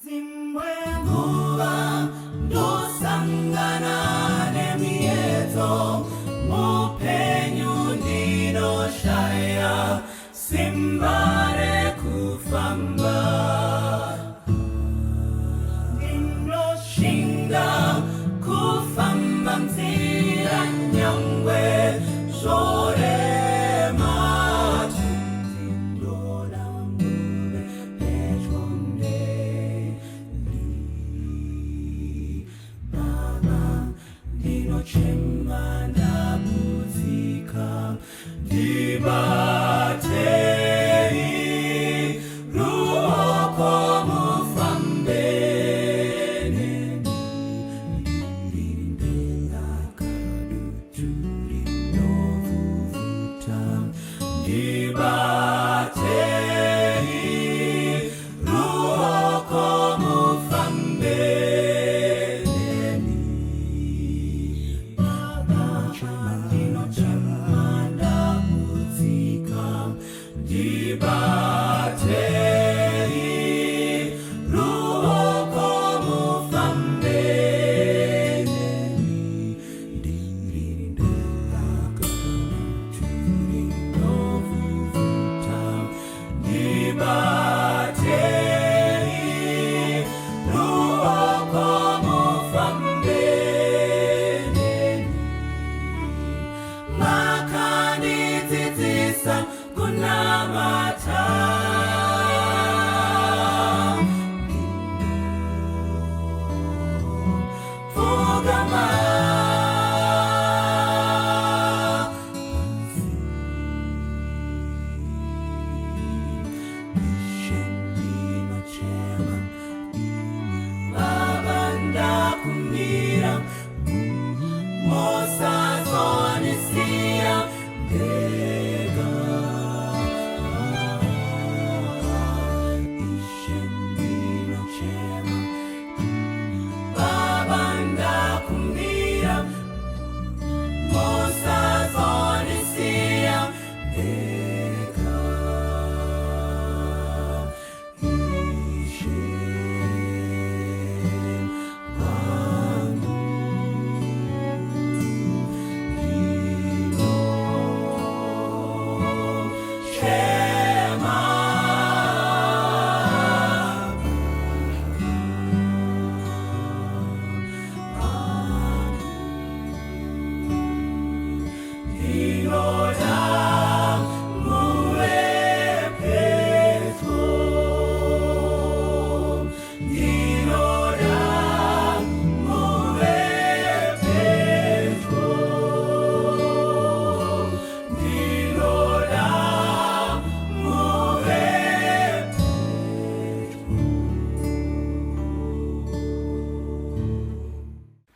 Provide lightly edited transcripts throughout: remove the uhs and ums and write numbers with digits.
Nguva ndosangana nemiedzo mupenyu ndinoshaya simba rekufamba ndinoshinga kufamba nzira nyangwe zorema tindora mbuve echondeli baba ndinochema ndabudzika ndibatei ruoko mufambe ndibatei ruoko mufambe ndinochema ndabudzika ndibatei ruoko mufambe ndibatei ruoko mufambe makandidzidzisa kunamata pfugama baba ndakumbira musazonisiya ndega ndinochema baba ndakumbira musazonisiya ndega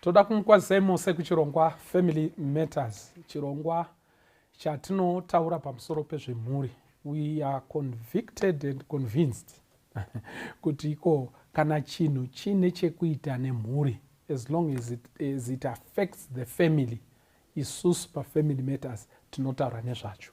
toda kumukwazisai mose kuchirongwa Family Matters, chirongwa chatinotaura pamusoro pezvemhuri. We are convicted and convinced kuti iko kana chinhu chine chekuita nemhuri, as long as it affects the family, isusu paFamily Matters tinotaura nezvacho.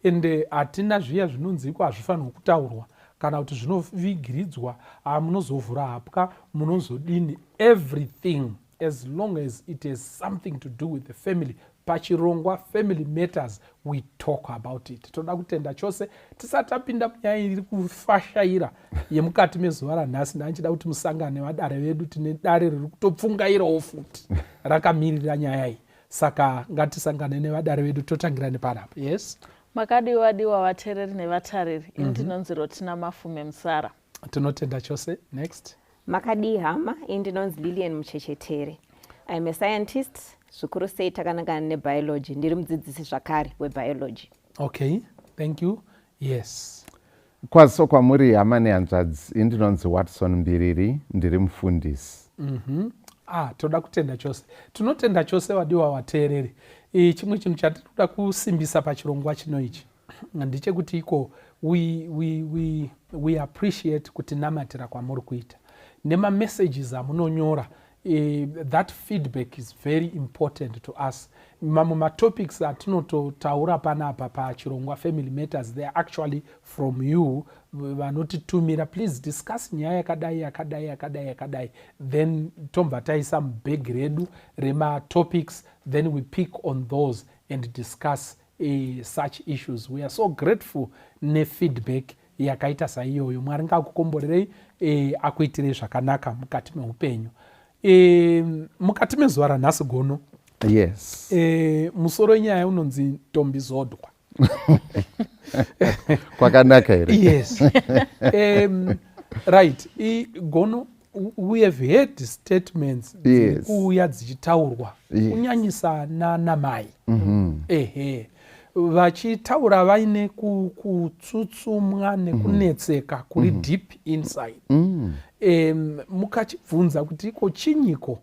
Ende hatina zviya zvinonzi iko hazvifanirwi kutaurwa kana kuti zvinovigiridzwa, munozovhura hapwa, munozodini, everything as long as it has something to do with the family. Pachirongwa Family Matters, we talk about it. Toda kutenda chose tisati tapinda munyaya iri kufashaira yemukati mezuva ranhasi. Ndanchida kuti musangane vadare vedu, tine dare riri kutopfungairawo futi rakamirira nyaya iyi. Saka ngatisangane nevadare vedu, totangira nepanapa. Yes, makadiwa vateereri nevatariri. Ini ndinonzi Rotina Mafume Musara. Tinotenda chose. Next. Makadi hama, ini ndinonzi Lilian Muchechetere. I'm a scientist, zvikuru sei takanangana nebiology, ndiri mudzidzisi zvakare webiology. Okay, thank you. Yes. Kwaziso kwamuri hama nehanzvadzi, ini ndinonzi Watson Mbiriri, ndiri mufundisi. Toda kutenda chose. Tinotenda chose vadiwa vateereri. Chimwe chinhu chatinoda kusimbisa pachirongwa chino ichi ndechekuti iko we appreciate kuti namatira kwamuri kuita. Nema messages amunonyora that feedback is very important to us. Mamwe matopics atinototaura panapa pachirongwa Family Matters, they are actually from you. Vanotitumira, please discuss nyaya yakadai. Then tomba taisa mubhegi redu rematopics, then we pick on those and discuss such issues. We are so grateful nefeedback yakaita saiyoyo. Mwari ngakukomborerei akuitirei zvakanaka mukati meupenyu. Mukati mezuva ranhasi gono, yes, musoro nyaya unonzi Ntombizodwa. kwakanaka here. Yes. Right. Gono, we have heard statements kuuya dzichitaurwa kunyanyisa nanamai. Vachitaura vaine kutsutsumwa nekunetseka kuri deep inside. Mukachibvunza kuti iko chinyiko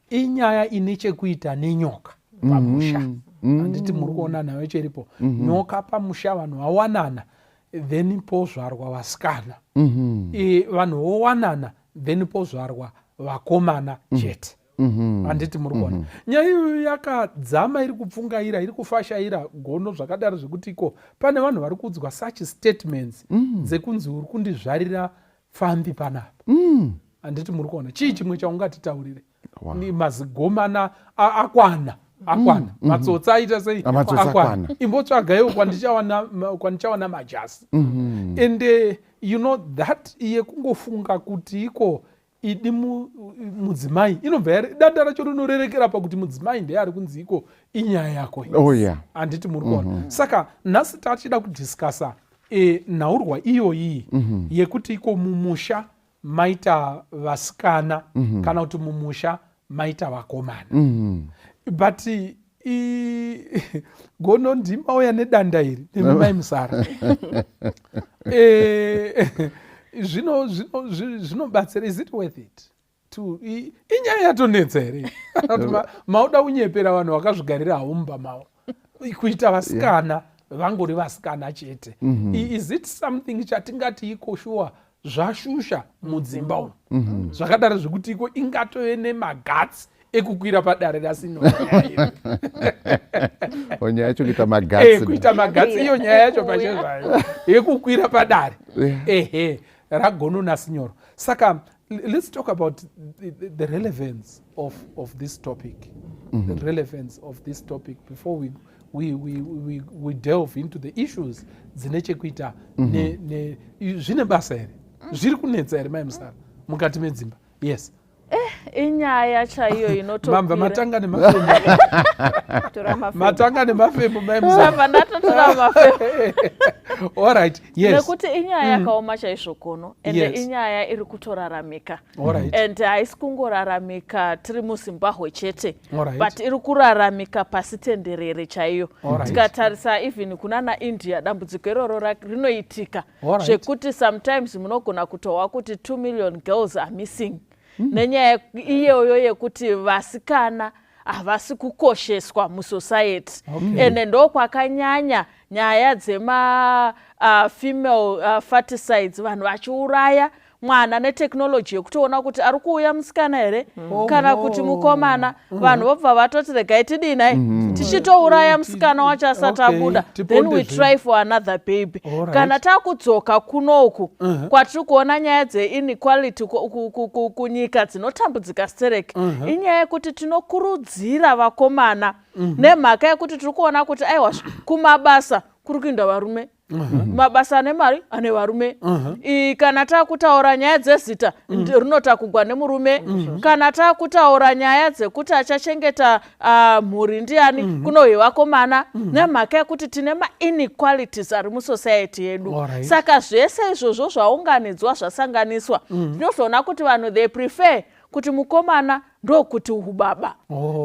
inyaya ine chekuita nenyoka pamusha. Handiti muri kuona nayo chiripo. Nyoka pamusha vanhu vawanana, then pozvarwa vasikana. Vanhu vowanana, then pozvarwa vakomana chete. Handiti muri kuona. Nyaya iyo yakadzama, iri kupfungaira, iri kufashaira gono zvakadaro zvekuti iko pane vanhu vari kuudzwa such statements dzekunzi uri kundizvarira fambi panapa. Handiti muri kuona. Chii chimwe chaungatitaurire? Ni mazigomana akwana. Matsotsa aita sei? Akwana. Imbotsvagaiwo kwandichawana majasi. And you know that iye kungofunga kuti iko idi mudzimai inobva danda racho rinorerekera pakuti mudzimai ndiye ari kunzi iko inyaya yako. Handiti muri kuona. Saka nhasi tachida kudhiskasa nhaurwa iyoyi yekuti iko mumusha maita vasikana kana kuti mumusha maita vakomana. But gono ndimauya nedanda iri nemimai musara. Zvinobatsira, is it worth it? Inyaya yatonetsa here. Mauda unyepera vanhu vakazvigarira haumba mavo kuita vasikana vangori vasikana chete. Is it something chatingati iko shuwa zvashusha mudzimba umu zvakadaro zvekuti iko ingatove nemagatsi ekukwira padare rasino? Nyaya yacho kuita magatsi. Kuita magatsi iyo nyaya yacho pachezvayo yekukwira padare. Ragono nasinyoro. Saka let's talk about the relevance of this topic. The relevance of this topic before we delve into the issues dzine chekuita zvine basa here, zviri kunetsa here mai musara mukati medzimba. Yes. Inyaya chaiyo inotopira. Mamba matanga nemafembo. Matanga nemafembo mai musara. Mamba ndatotora mafembo. All right. Yes. Nekuti inyaya yakaoma chaizvo kono, ende inyaya iri kutoraramika. And haisi kungoraramika tiri muZimbabwe chete, but iri kuraramika pasi tenderere chaiyo. Tikatarisa even kunana India, dambudziko iroro rinoitika zvekuti sometimes munogona kutowa kuti 2 million girls are missing. Nenyaya iyoyo yekuti vasikana havasi kukosheswa musociety. Ende ndokwakanyanya nyaya dzema female ferticides, vanhu vachiuraya mwana netechnology yekutoona kuti ari kuuya musikana here kana kuti mukomana. Vanhu vobva vatoti regai tidinai tichitouraya musikana wacho asati abuda, then we try for another baby. Kana takudzoka kunoku kwatiri kuona nyaya dzeinequality kunyika dzinotambudzika stereki, inyaya yekuti tinokurudzira vakomana nemhaka yekuti tiri kuona kuti aiwa kumabasa kuri kuinda varume. Mabasa ane mari ane varume. Kana takutaura nyaya dzezita rinotakugwa nemurume. Kana takutaura nyaya dzekuti achachengeta mhuri ndiani kunohwe vakomana. Nemhaka yekuti tine ma-inequalities ari musociety yedu. Saka zvese izvozvo zvaunganidzwa zvasanganiswa, tinozoona kuti vanhu they prefer kuti mukomana ndokuti ubaba.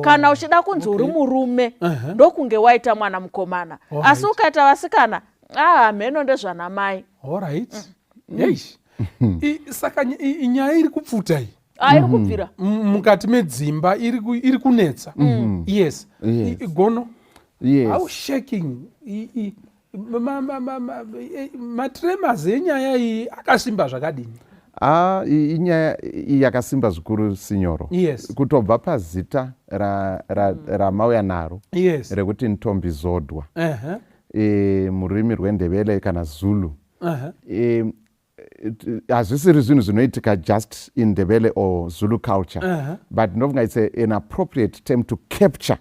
Kana uchida kunzi uri murume ndokunge waita mwana mukomana. Asi ukaita vasikana mheno ndezvanamai. Alright. Yes. Saka inyaya iri kupfuta iyi. Iri kubvira. Mukati medzimba iri kunetsa. Yes. Gono. Yes. How shaking. Matremors enyaya iyi akasimba zvakadini? Inyaya yakasimba zvikuru Sinyoro. Yes. Kutobva pazita ramauya naro. Yes. Rekuti Ntombizodwa. Murimi rweNdebele kana Zulu. Hazvisiri zvinhu zvinoitika just in Ndebele or Zulu culture. But ndinofunga it's an appropriate term to capture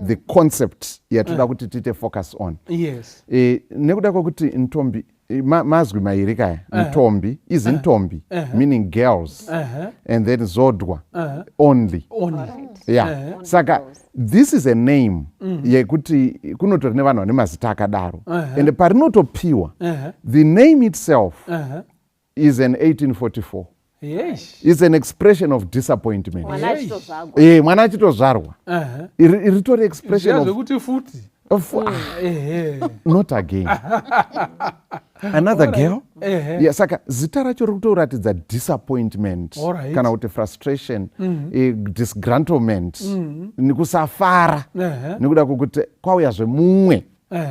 the concept yatoda kuti tite focus on. Yes. Nekuda kwokuti ntombi mazwi mairi kaya ntombi is ntombi meaning girls and then zodwa only. Yeah. Saka this is a name yekuti kunotori nevanhu vane mazita akadaro and parinotopiwa the name itself is an 1844. Yes. It's an expression of disappointment. Mwana achitozvarwa. Ritori expression of not again. Another girl. Yeah, saka zita racho rikutoratidza disappointment kana kuti frustration, disgruntlement, nekusafara nekuda kwokuti kwauyazve mumwe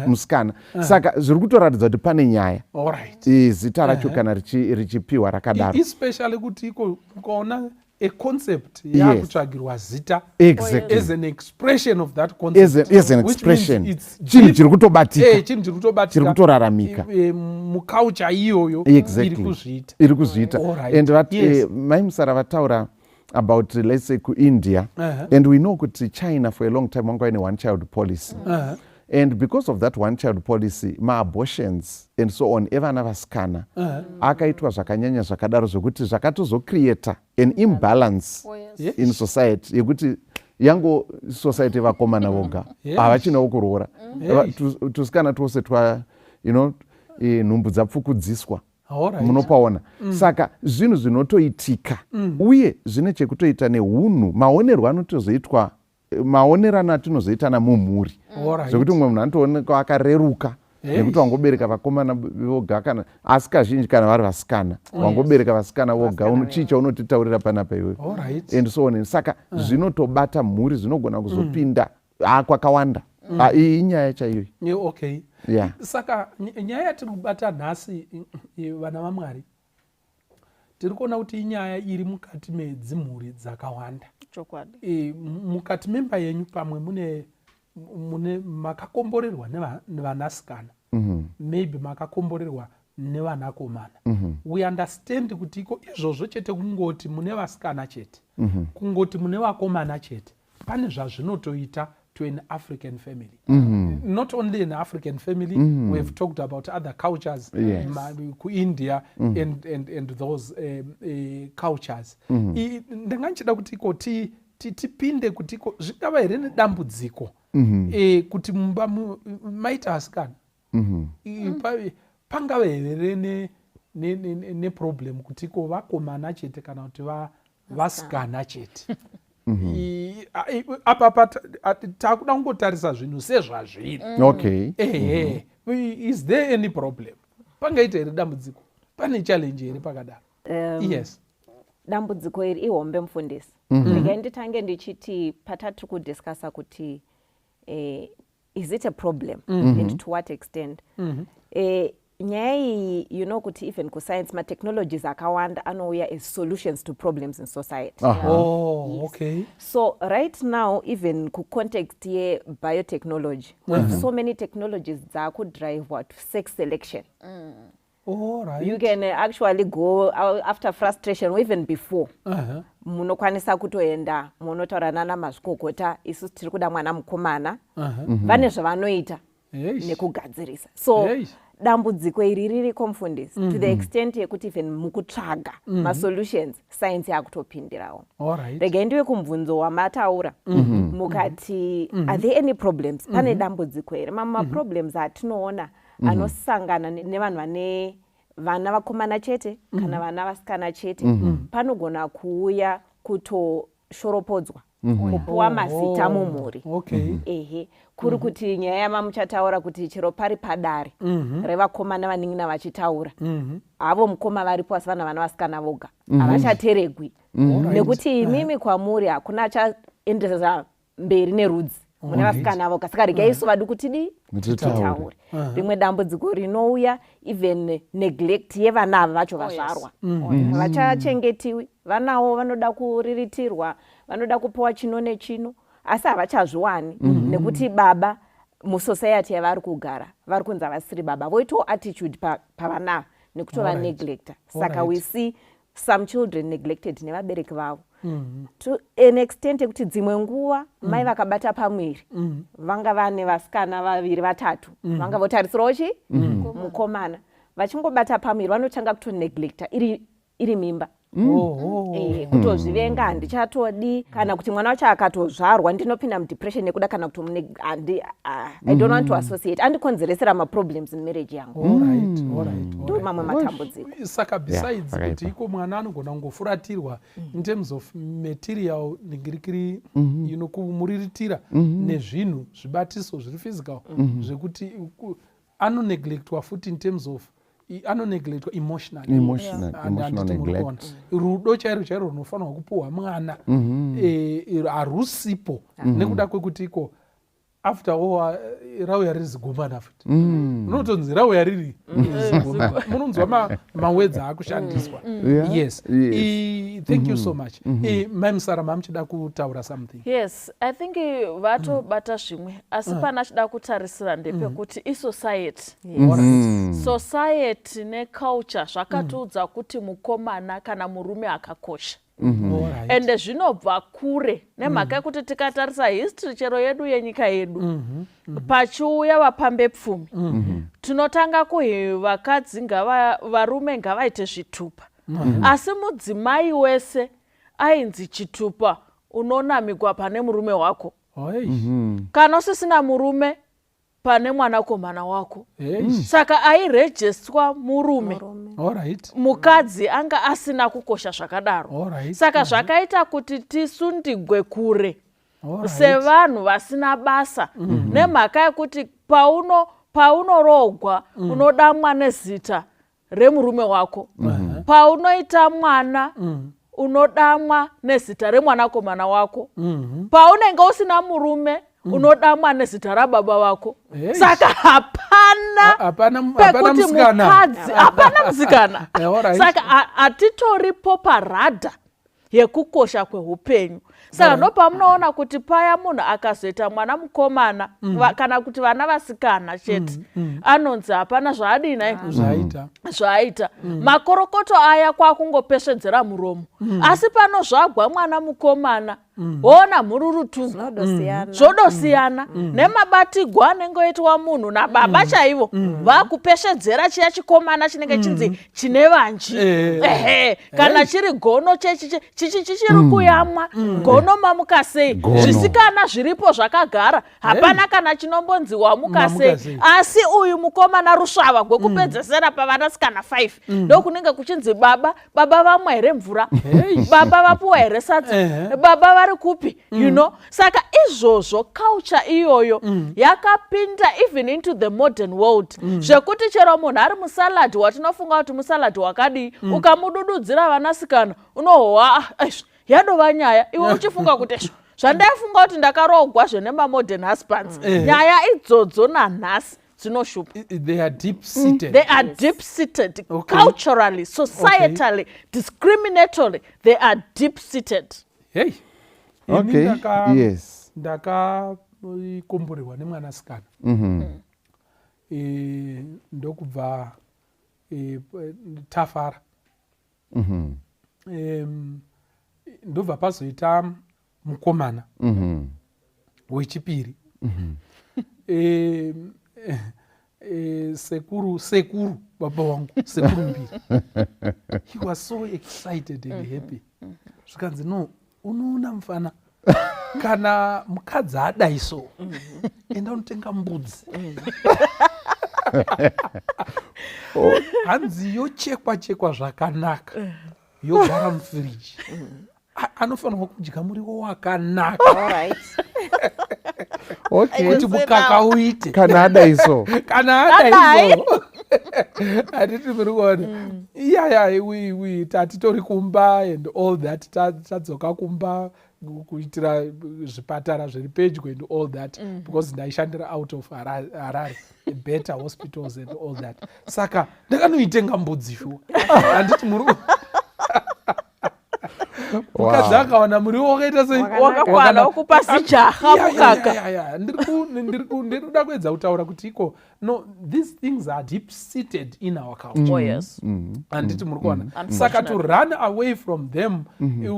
musikana. Saka zviri kutoratidza kuti pane nyaya zita racho kana richipiwa rakadaro, especially kuti iko ukaona a concept yakutsvagirwa zita as an expression of that concept, as an expression, chinhu chiri kutobatika, chiri kutoraramika muculture iyoyo iri kuzviita. And maimusara vataura about, let's say, kuIndia, and we know kuti China for a long time wanga ine one child policy. And because of that one child policy, ma-abortions and so on, evana vasikana, akaitwa zvakanyanya zvakadaro zvokuti zvakatozocreata an imbalance in society, yekuti yango society vakomana voga havachinawo kuroora, tusikana twose nhumbu dzapfukudziswa munopaona. Saka zvinhu zvinotoitika uye zvine chekutoita neunhu, maonerwo anotozoitwa, maonerano atinozoitana mumhuri, zvekuti mumwe munhu anotoonekwa akareruka nekuti wangobereka vakomana voga, kana asi kazhinji kana vari vasikana wangobereka vasikana voga, chii chaunotitaurira panapa iwewe and so on. Saka zvinotobata mhuri, zvinogona kuzopinda kwakawanda. Iyi inyaya chaiyo. Okay. Saka nyaya yatiri kubata nhasi vana vaMwari, tiri kuona kuti inyaya iri mukati medzimhuri dzakawanda. Mukati memba yenyu pamwe mune makakomborerwa nevanasikana, maybe makakomborerwa nevanakomana. We understand kuti iko izvozvo chete kungoti mune vasikana chete, kungoti mune vakomana chete, pane zvazvinotoita to an African family. Not only an African family, we've talked about other cultures, India and those cultures. Ndanganchida kuti iko tipinde kuti iko zvingava here nedambudziko kuti mumba maita vasikana, pangava here neproblem kuti iko vakomana chete kana kuti vasikana chete. Apa takuda kungotarisa zvinhu sezvazviri. Is there any problem? Pangaita here dambudziko? Pane challenge here pakadaro? Yes. Dambudziko iri ihombe mufundisi. Regai nditange ndichiti patatu kudiscussa kuti is it a problem and to what extent? Nyaya iyi, kuti even kuscience ma-technologies akawanda anouya as solutions to problems in society. Okay. So right now, even ku-context ye-biotechnology, so many technologies dzakudrive to sex selection. You can actually go after frustration or even before. Munokwanisa kutoenda munotaura nana mazvikokota, isusu tiri kuda mwana mukomana, vane zvavanoita nekugadzirisa. So dambudziko iri ririko mufundisi, to the extent yekuti even mukutsvaga ma-solutions science yakutopindirawo. Regai ndiwe kumubvunzo wamataura mukati are there any problems? Pane dambudziko here. Ma-problems atinoona anosangana nevanhu vane vana vakomana chete kana vana vasikana chete, panogona kuuya kutoshoropodzwa, kupuwa mazita mumhuri. Kuri kuti nyaya yamamuchataura kuti chero pari padare revakomana vaningina vachitaura, avo mukoma varipo asi vana vana vasikana voga, havachateregwi nekuti imimi kwamuri hakuna chaenderera mberi nerudzi. mune vasikana voga. Saka regai isu vadukutidi titaure. Rimwe dambudziko rinouya even neglect yevana ava vacho vazvarwa. Vachachengetiwi, vanawo vanoda kuriritirwa, vanoda kupiwa chino nechino, asi havachazviwani nekuti baba musociety yavari kugara vari kunzi vasiri baba, voitawo attitude pavana nekutova neglecta. Saka we see some children neglected nevabereki vavo to an extent yekuti dzimwe nguva mai vakabata pamwiri vanga vane vasikana vaviri vatatu vanga votarisirawo chi mukomana, vachingobata pamwiri vanotanga kutoneglecta iri mimba. Kutozvivenga, handichatodi, kana kuti mwana wacho akatozvarwa ndinopinda mudepression nekuda, kana kuti I don't want to associate, andikonzeresera maproblems mumarriage yangu. Ndo mamwe matambudziko. Saka besides kuti iko mwana anogona kungofuratirwa in terms of material ningirikiri kumuriritira nezvinhu zvibatiso zviri physical zvekuti anoneglectwa futi in terms of anoneglectwa emotional neglect. Rudo chairo runofanirwa kupuhwa mwana harusipo nekuda kwekuti iko after all rauya riri zigomana futi unotonzi rauya riri munonzwa mawedza akushandiswa. Yes. Thank you so much. Mai Musarama muchida kutaura something? Yes, I think vatobata zvimwe asi pana chida kutarisira ndepekuti isociety. Society neculture zvakatiudza kuti mukomana kana murume akakosha. Ende zvinobva kure nemhaka yekuti tikatarisa history chero yedu yenyika yedu pachiuya vapambe pfumi tinotanga vakadzi varume ngavaite zvitupa, asi mudzimai wese ainzi chitupa unonamigwa pane murume wako, kana usisina murume pane mwanakomana wako. Saka airejestwa murume. Mukadzi anga asina kukosha zvakadaro. Saka zvakaita kuti tisundigwe kure sevanhu vasina basa nemhaka yekuti paunorogwa unodamwa nezita remurume wako, paunoita mwana unodamwa nezita remwanakomana wako, paunenge usina murume unodamwa nezita rababa wako. Saka hapana pekuti mukadzi hapana musikana. Saka hatitoripo paradha yekukosha kweupenyu. Saka ndopamunoona kuti paya munhu akazoita mwana mukomana kana kuti vana vasikana chete anonzi hapana zvaadina zvaita. Makorokoto aya kwakungopesvedzera muromo, asi panozvagwa mwana mukomana ona mhururu zvodosiyana nemabatigwa anenge oitwa munhu nababa chaivo vakupesvedzera chiya chikomana chinenge chinzi chine vanji. Kana chiri gono chichiri kuyamwa gono mamuka sei, zvisikana zviripo zvakagara hapana kana chinombonzi wamuka sei, asi uyu mukomana rusvava gwekupedzesera pavanasikana 5 ndokunenge kuchinzi baba vamwa here mvura, baba vapuwa here sadza, baba vari kupi, Saka izvozvo culture iyoyo yakapinda even into the modern world zvekuti chero munhu ari musalad watinofunga kuti musalad wakadii ukamudududzira vanasikana unohwa yadova nyaya, iwe uchifunga kuti zvandaifunga kuti ndakarogwa nemamodern husbands. Nyaya idzodzo nanhasi dzinoshupa. They are deep-seated. They are deep-seated. Culturally, societally, discriminatorily, they are deep-seated. Hey. Yes. Ndakakomborerwa nemwanasikana. Ndokubva tafara. Ndobva pazoita mukomana wechipiri. Sekuru baba wangu, sekuru mbiri. He was so excited and happy. Zvikanzi no, unoona mufana kana mukadzi adaiso enda unotenga mbudzi. Hanzi yochekwa zvakanaka yogara mufiriji. Anofanirwa kudya muriwo wakanaka. Okay. Kuti mukaka uite. Kana adaiso. Kana adaiso. handiti muri kuona we tatitori kumba and all that tadzoka kumba kuitira zvipatara zviri pedyo and all that because ndaishandira out of Harare better hospitals and all that saka ndakanoitenga mbudzi shuwa handiti muri mukadzi akaona muriwo wakaita wakakwana okupa sijaha mukaka ndirikuda kuedza kutaura kuti iko no these things are deep seated in our culture handiti muri kuona saka to run away from them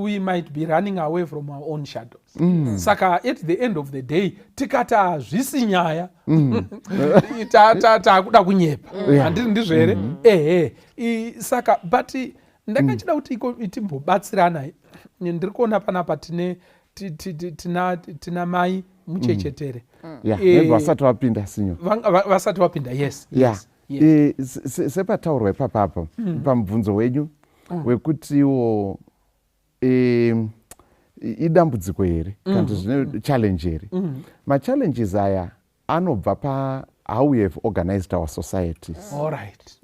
we might be running away from our own shadows saka at the end of the day tikati hazvisi nyaya taakuda kunyepa handiti ndizvo here saka but ndakachida kuti iko timbobatsirana ndiri kuona panapa tina mai muchechetere vasati vapinda sinyo vasati vapinda yes sepataurwa ipapapo pamubvunzo wenyu wekutiwo idambudziko here kana kuti zvine challenge here machallenges aya anobva pa how we have organized our societies. All right.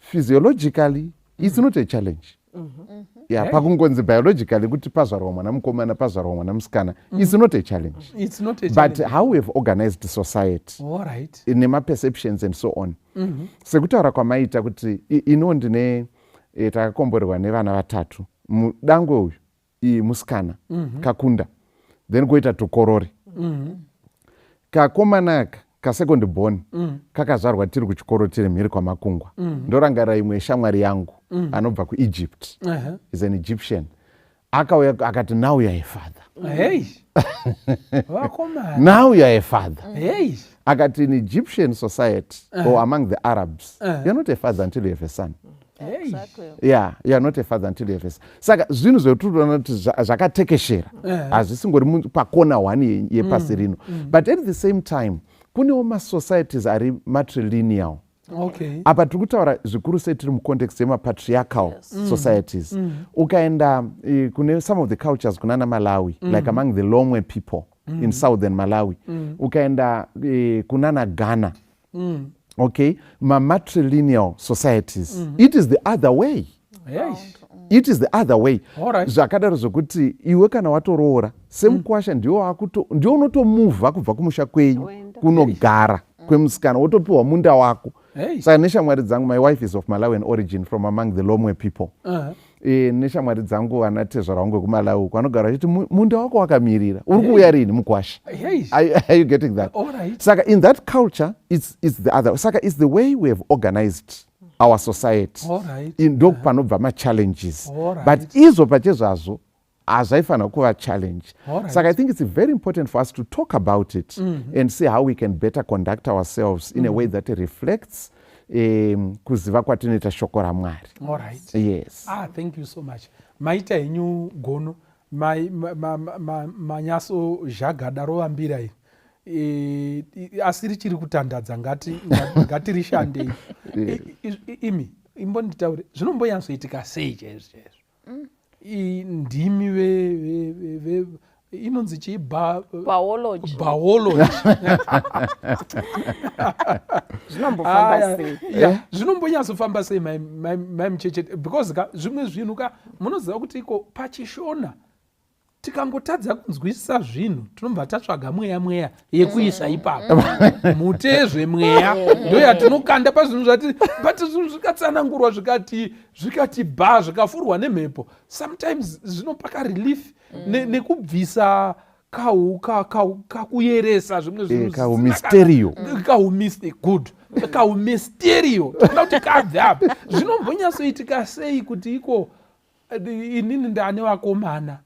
Physiologically it's not a challenge. Pakungonzi biologically kuti pazvarwa mwana mukomana pazvarwa mwana musikana it's not a challenge. It's not a challenge. But how we have organized society. All right. In perceptions and so on. Sekutaura kwamaita kuti ino ndine takakomborerwa nevana vatatu. Dangwe uyu musikana kakunda. Then koita tukorori. Kakomanaka kasecond born kakazvarwa tiri kuchikoro tiri mhiri kwamakungwa. Ndorangara imwe shamwari yangu anobva kuEgypt. Is an Egyptian. Akauya akati now you are a father. Hey. Now you are a father. Hey. Akati in Egyptian society or among the Arabs, you're not a father until you have a son. Exactly. Yeah, you are not a father until you have a son. Saka zvinhu zvetinoona kuti zvakatekeshera hazvisingori pakona one yepasi rino. But at the same time kunewo masocieties ari matrilineal. Okay. Apa tiri kutaura zvikuru sei tiri mucontext yemapatriarchal societies. Ukaenda kune some of the cultures kunana Malawi, like among the Lomwe people in southern Malawi. Ukaenda kunana Ghana. Okay, matrilineal societies. It is the other way. Yes. It is the other way. Alright. Zvakadaro zvokuti iwe kana watoroora semukwasha ndiwo unotomuvha kubva kumusha kwenyu kunogara kwemusikana wotopiwa munda wako. Saka neshamwari dzangu, my wife is of Malawian origin from among the Lomwe people. Neshamwari dzangu vanatezvara wangu wekumalawi vanogara vachiti munda wako wakamirira uri kuuya rini mukwasha. Are you getting that? Alright. Saka in that culture it's the other. Saka it's the way we have organized our society. Ndo panobva machallenges. But izo pachezvazvo hazvaifanira kuva challenge. Saka I think it's very important for us to talk about it and see how we can better conduct ourselves in a way that reflects kuziva kwatinoita shoko raMwari. All right. Yes. Thank you so much. Maita henyu gono manyaso zhagada rovambira iri asi richiri kutandadza ngatirishandei. Imi imbonditaure zvinomboyanzoitika sei chaizvo ndimi inonzi chii biology zvinombonyatsofamba sei mai muchechete because zvimwe zvinhu munoziva kuti iko pachishona tikangotadza kunzwisisa zvinhu tinobva tatsvaga mweya yekuisa ipapo mutezve mweya ndo yatinokanda pazvinhu but zvinhu zvikatsanangurwa zvikati bha zvikafurwa nemhepo sometimes zvinopaka relief nekubvisa kakuyeresa zvimwe zvinhu kahumisterio toda kuti kabve apa zvinombonyatsoitika sei kuti iko inini ndane vakomana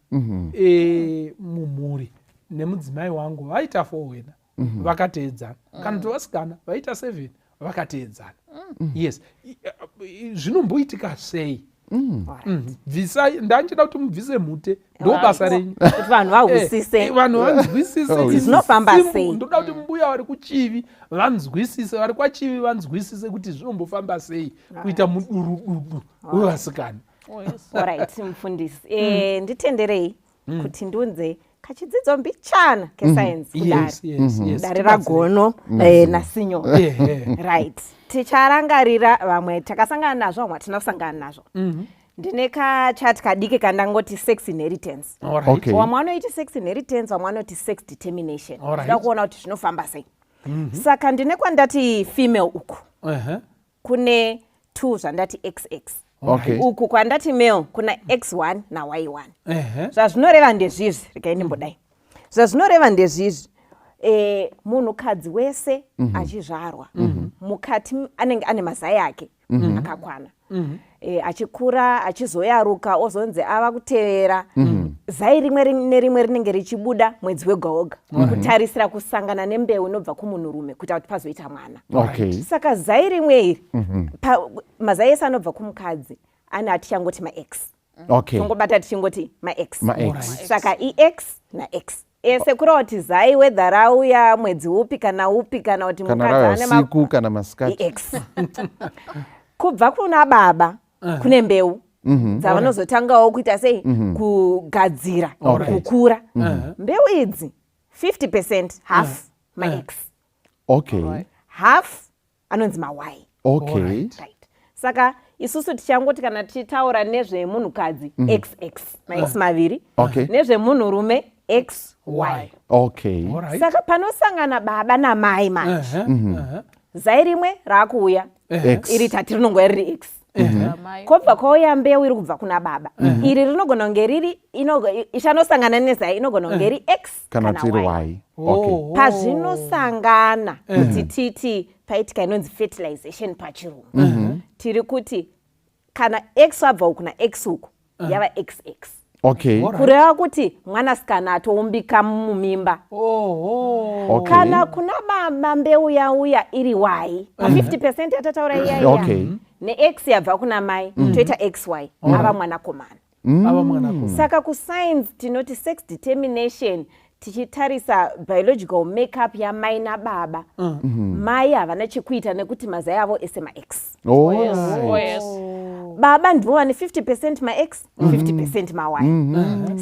mumhuri nemudzimai wangu vaita 4 wena vakateedzana kana kuti vasikana vaita 7 vakateedzana. Yes, zvinomboitika sei? Bvisai ndanchida kuti mubvise mhute ndo basa renyu vanhu vahusise vanhu vanzwisise zvinofamba sei. Ndoda kuti mbuya vari kuchivi vanzwisise, vari kwachivi vanzwisise kuti zvinombofamba sei kuita mudurududu wevasikana. Alright, mufundisi. Nditenderei kuti ndiunze kachidzidzo mbichana kescience kudare dare ragono nasinyo right ticharangarira vamwe takasangana nazvo vamwe hatina kusangana nazvo ndine kachati kadiki kandangoti sex inheritance vamwe vanoiti sex inheritance vamwe vanoti sex determination ndida kuona kuti zvinofamba sei saka ndine kwandati female uku kune 2 zvandati xx uku kwandati male kuna x1 nay1 zvazvinoreva ndezvizvi regai ndimbodai zvazvinoreva ndezvizvi munhukadzi wese achizvarwa mukati anenge ane mazai ake akakwana achikura achizoyaruka ozonzi ava kutevera zai rimwe nerimwe rinenge richibuda mwedzi wega woga kutarisira kusangana nembeu inobva kumunhurume kuita kuti pazoita mwana saka zai rimwe iri mazai ese anobva kumukadzi ane atichangoti max tongobata tichingoti max saka ex nax ese kureva kuti zai wedha rauya mwedzi upi kana kuti mukadzi ane kana masikati ex kubva kuna baba kune mbeu dzavanozotangawo kuita sei kugadzira kukura mbeu idzi 50% half max half anonzi mawai saka isusu tichangoti kana tichitaura nezvemunhukadzi xx max maviri nezvemunhurume xy saka panosangana baba namai manje zai rimwe raakuuya iri tatirinongwa riri x kobva kwauya mbeu iri kubva kuna baba iri rinogona kunge riri ichanosangana nezai inogona kunge ri x kana y pazvinosangana kuti titi paitika inonzi fertilization pachirungu tiri kuti kana x wabva kuna x uku yava xx kureva kuti mwanasikana atoumbika mumimba kana kuna baba mbeu yauya iri y pa 50% yatataura iyaiya nex yabva kuna mai toita xy ava mwanakomana saka kuscience tinoti sex determination tichitarisa biological makeup yamai nababa mai havana chekuita nekuti mazai avo ese max baba ndivo vane 50% max 50% mawai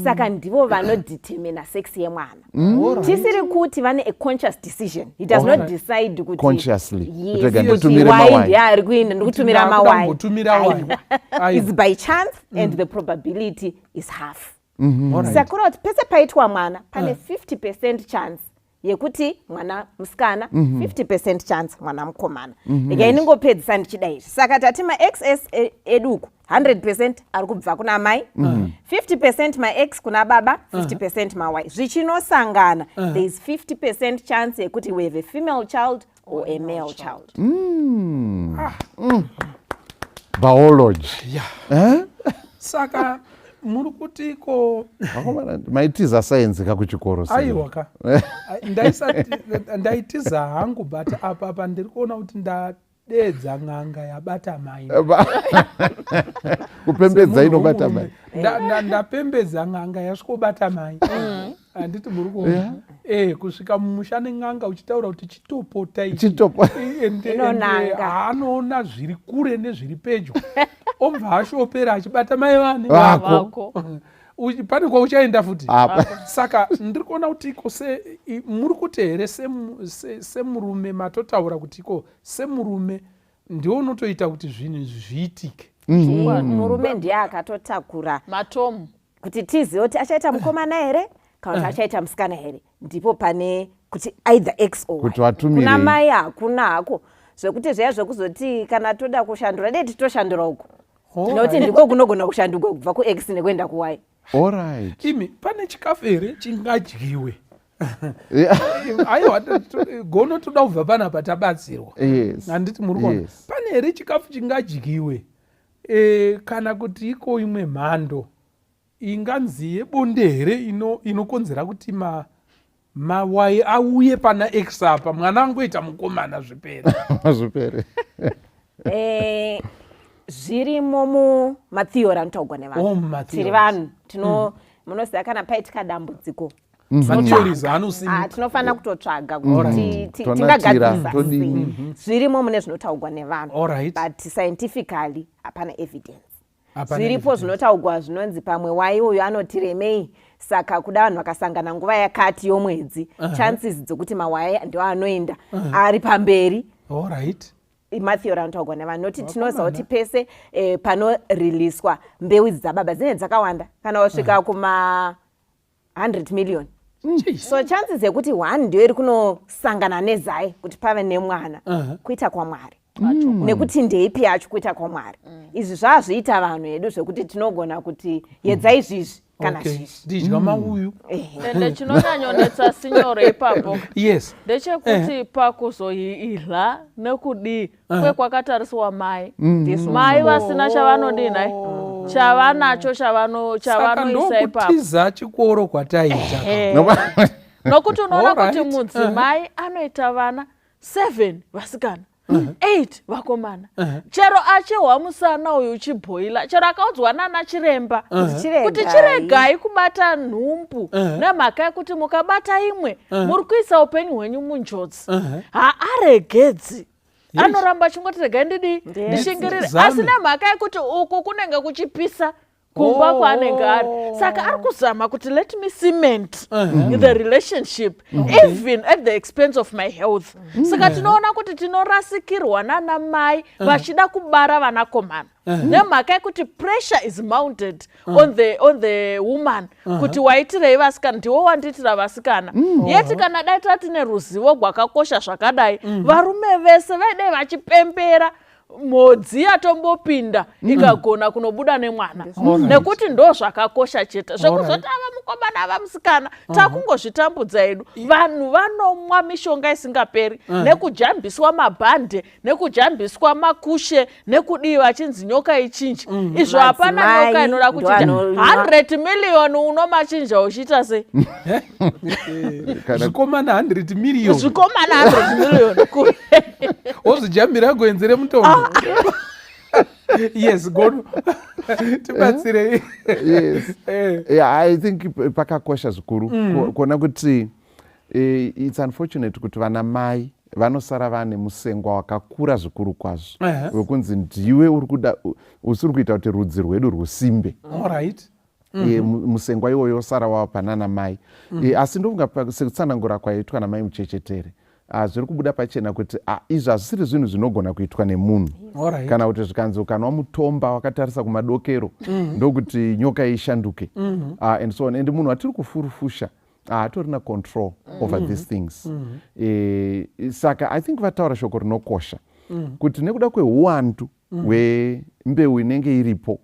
saka ndivo vanodetermina sex yemwana tisiri kuti vane a conscious decision. He does not decide kuti consciously ari kuenda ndikutumira mawai. It's by chance and the probability is half. Saka kuti pese paitwa mwana pane 50% chance yekuti mwana musikana 50% chance mwana mukomana. Ega iningopedzisa ndichida izvi. Saka tati ma-XS eduku 100% ari kubva kuna mai, 50% ma-X kuna baba, 50% ma-Y. Zvichinosangana, there is 50% chance yekuti we have a female child or a male child. Biology. Saka muri kuti ko maitiza science kakuchikoro sasa. Aiwaka. Ndaitiza hangu but apa ndiri kuona kuti ndadedza ng'anga yabata mai. Kupembedza inobata mai. Ndapembedza ng'anga yasvikobata mai. Anditi muri kuona. Kusvika mumushane ng'anga uchitaura kuti chitopota ichi. Chitopo. Anoona zviri kure nezviri pedyo. Omva ashopera achibata mai vane vako. Pane kwauchaenda futi. Saka ndiri kuona kuti iko muri kuti here semurume matotaura kuti iko semurume ndiwo unotoita kuti zvinhu zviitike. Murume ndiye akatotakura matomu kuti tizive kuti achaita mukomana here kana kuti achaita musikana here. Ndipo pane kuti either X or Y. Kuna mai hakuna hako zvekuti zviya zvekuzoti kana toda kushandura dei titoshandura uko. Tinoti ndiko kunogona kushanduka kubva ku-X nekuenda ku-Y. Alright. Imi pane chikafu here chingadyiwe. Aiwa gono toda kubva panapa tabatsirwa. Handiti muri kuona. Pane here chikafu chingadyiwe kana kuti iko imwe mhando inganzi yebonde here inokonzera kuti mawai auye pana X apa mwana angoita mukomana zvipere. Zvipere. Zvirimo mumatheory anotaurwa nevanhu. Tiri vanhu munoziva kana paitika dambudziko tinofanira kutotsvaga kuti tingagadzirisa sei. Zvirimo mune zvinotaurwa nevanhu but scientifically hapana evidence. Zviripo zvinotaurwa zvinonzi pamwe wai uyu anotiremei saka kuda vanhu vakasangana nguva yakati yomwedzi chances dzokuti mawaya ndio anoenda ari pamberi. Alright. Matthew Rantaugwa nevanhu noti tinoziva kuti pese panoriliswa mbeu idzi dzababa dzinenge dzakawanda kana wasvika kuma 100 million. So chances yekuti 1 ndio iri kunosangana nezai kuti pave nemwana kuita kwaMwari. Nekuti ndeipi yacho kuita kwaMwari. Izvi zvazviita vanhu edu zvekuti tinogona kuti yedzai izvizvi kana zvizvi. Ndidya mauyu. Ende chinonyanyonetsa sinyore ipapo. Yes. Ndechekuti pakuzoidla nekudi kwakatariswa mai. Mai vasina chavanodina. Chavanacho chavanoisa ipapo. Saka ndokuti chikoro kwataita. Nokuti unoona kuti mudzimai anoita vana 7 vasikana. 8 vakomana. Chero achiwa musana uyu uchibhoila. Chero akaudzwa nana chiremba kuti chiregai kubata nhumbu nemhaka yekuti mukabata imwe muri kuisa upenyu hwenyu munjodzi. Haaregedzi. Anoramba chingoti regai ndishingirire. Asi nemhaka yekuti uku kunenge kuchipisa kumba kwaanenge ari. Saka ari kuzama kuti let me cement the relationship even at the expense of my health. Saka tinoona kuti tinorasikirwa nana mai vachida kubara vanakomana. Nemhaka yekuti pressure is mounted on the woman kuti waitirei vasikana ndiwo wandiitira vasikana. Yeti kana dai tatine ruzivo rwakakosha zvakadai varume vese vaidai vachipembera modzi yatombopinda ikagona kunobuda nemwana. Nekuti ndo zvakakosha chete zvekuzoti ava mukomana ava musikana takungozvitambudza edu. Vanhu vanomwa mishonga isingaperi nekujambiswa mabhande nekujambiswa makushe nekudii vachinzi nyoka ichinji. Izvo hapana nyoka inoda kuchinja. 100 million unomachinja uchiita sei? Zvikomana 100 million. Zvikomana 100 million. Ozvijambira kuenzere mutombo. Yes, God. Tibatsire. Yes. Yeah, I think pakakosha zvikuru kuona kuti it's unfortunate kuti vana mai vanosara vane musengwa wakakura zvikuru kwazvo wekunzi ndiwe usiri kuita kuti rudzi rwedu rwusimbe. Alright. Musengwa iwoyo osara wava panana mai. Asi ndofunga sekutsanangura kwaitwa namai muchechetere zviri kubuda pachena kuti izvi hazvisiri zvinhu zvinogona kuitwa nemunhu. Kana kuti zvikanzi ukanwa mutomba wakatarisa kumadokero ndokuti nyoka ishanduke and so on. And munhu atiri kufurufusha hatorina control over these things. Saka I think vataura shoko rinokosha kuti nekuda kweuwandu hwembeu inenge iripo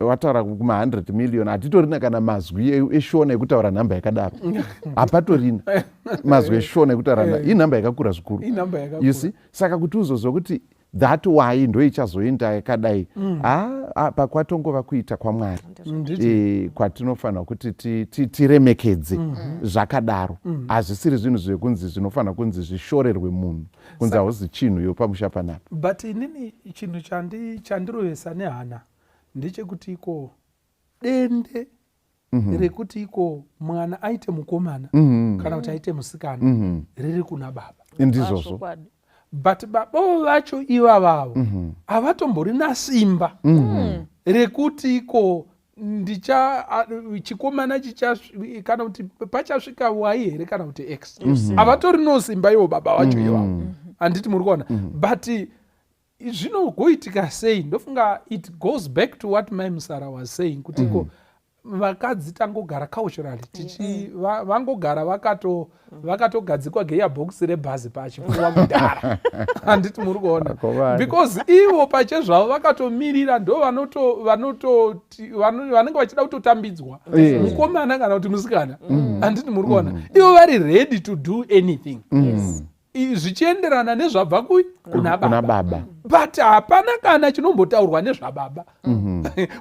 wataura kuma 100 million hatitorina kana mazwi eshona ekutaura nhamba yakadaro. Hapatorina mazwi eshona ekutaura inhamba yakakura zvikuru. You see? Saka kuti uzozwa kuti that why ndo ichazoenda yakadai pakwatongova kuita kwaMwari kwatinofanira kuti tiremekedze zvakadaro. Hazvisiri zvinhu zvekunzi zvinofanira kunzi zvishorerwe munhu kunzi hauzi chinhu yo pamusha panapa. But inini chinhu chandirovesa nehana ndechekuti iko dende rekuti iko mwana aite mukomana kana kuti aite musikana riri kuna baba. Ndizvozvo. But baba vacho ivavavo avatomborina simba rekuti iko chikomana kana kuti pachasvika y here kana kuti x. Avatorino simba ivo baba vacho ivavo. Handiti muri kuona. But zvinogoitika sei? Ndofunga it goes back to what Mai Musara was saying kuti iko vakadzi tangogara culturally vangogara vakatogadzikwa gearbox rebhazi pachipfuwa kudhara. Handiti muri kuona. Because ivo pachezvavo vakatomirira ndo vanenge vachida kutotambidzwa mukomana kana kuti musikana. Handiti muri kuona. Ivo vari ready to do anything. Zvichienderana nezvabva kuna baba. But hapana kana chinombotaurwa nezvababa.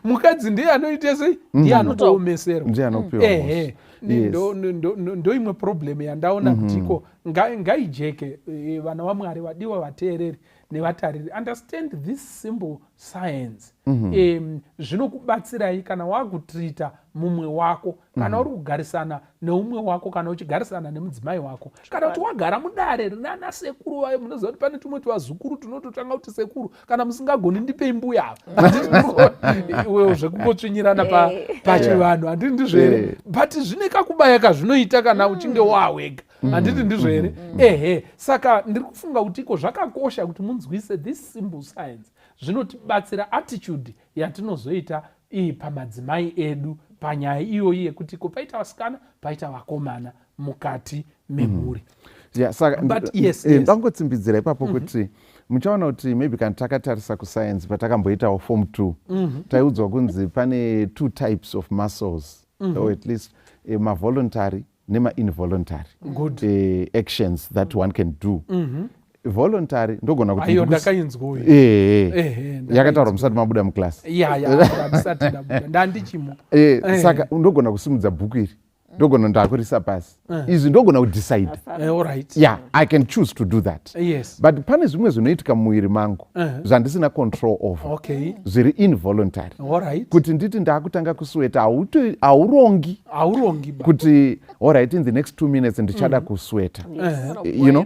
Mukadzi ndiye anoite sei? Ndiye anotoomesera. Ndo imwe problem yandaona kuti iko ngaijeke vana vaMwari vadiwa vateereri nevatariri. Understand this simple science. Zvinokubatsirai kana wakutrita mumwe wako kana uri kugarisana neumwe wako kana uchigarisana nemudzimai wako kana kuti wagara mudare rinana sekuru vayo munoziva kuti pane tumwe twazukuru tunototanga kuti sekuru kana musingagoni ndipei mbuya iwewo zvekungotsvinyirana pachivanhu handiti ndizvo here but zvine kakubaya kazvinoita kana uchinge wawega handiti ndizvo here ehe saka ndiri kufunga kuti iko zvakakosha kuti munzwise this simple science zvinotibatsira attitude yatinozoita pamadzimai edu panyaya iyoyi yekuti ko paita vasikana paita vakomana mukati memhuri. Ndangotsimbidzira ipapo kuti muchaona kuti maybe kana takatarisa kusayensi patakamboitawo form 2 taiudzwa kunzi pane 2 types of muscles or at least mavoluntary nema-involuntary actions that one can do. Voluntary ndogona kuti ayo ndakainzwa yakataurwa musati mabuda muklasi ndandichimo saka ndogona kusimudza bhuku iri ndogona ndakurisa pasi izvi ndogona kudecide I can choose to do that. But pane zvimwe zvinoitika mumuviri mangu zvandisina control over zviri involuntary kuti nditi ndaakutanga kusweta haurongi kuti alright in the next 2 minutes ndichada kusweta you know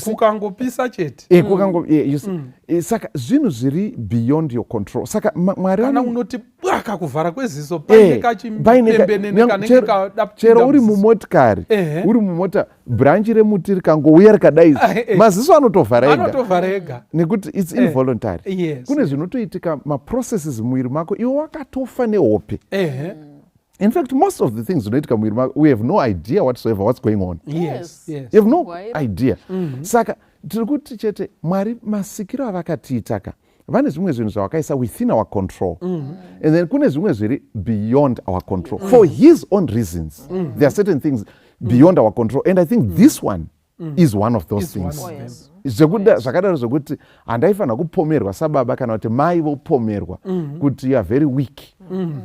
kukangopisa chete saka zvinhu zviri beyond your control saka mwari kana unoti bwaka kuvhara kweziso paine chero uri mumotikari uri mumota branchi remuti rikangouya rikadai maziso anotovhara ega nekuti its involuntary. Kune zvinotoitika maprocesses mumwiri mako iwe wakatofa nehope. In fact, most of the things zvinoitika mumwiri mako we have no idea whatsoever what's going on. You have no idea. Saka tiri kuti chete mwari masikiro avakatiitaka vane zvimwe zvinhu zvavakaisa within our control and then kune zvimwe zviri beyond our control for his own reasons. There are certain things beyond our control and I think this one is one of those things. Zvakadaro zvokuti handaifanira kupomerwa sababa kana kuti mai vopomerwa kuti you are very weak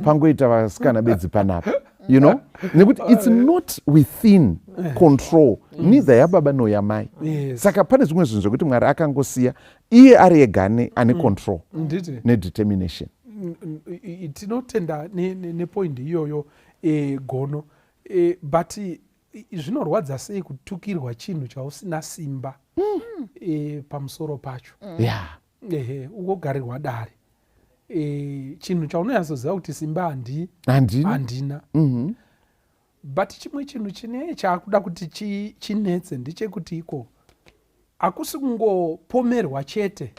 pangoita vasikana bedzi panapa you know nekuti it's not within control neither yababa no yamai. Saka pane zvimwe zvinhu zvokuti mwari akangosiya iye ari ega ane control nedetermination. Tinotenda nepoint iyoyo gono but zvinorwadza sei kutukirwa chinhu chausina simba pamusoro pacho ugogarirwa dare chinhu chaunonyatsoziva kuti simba handina but chimwe chinhu chine chaakuda kuti chinetse ndechekuti iko hakusi kungopomerwa chete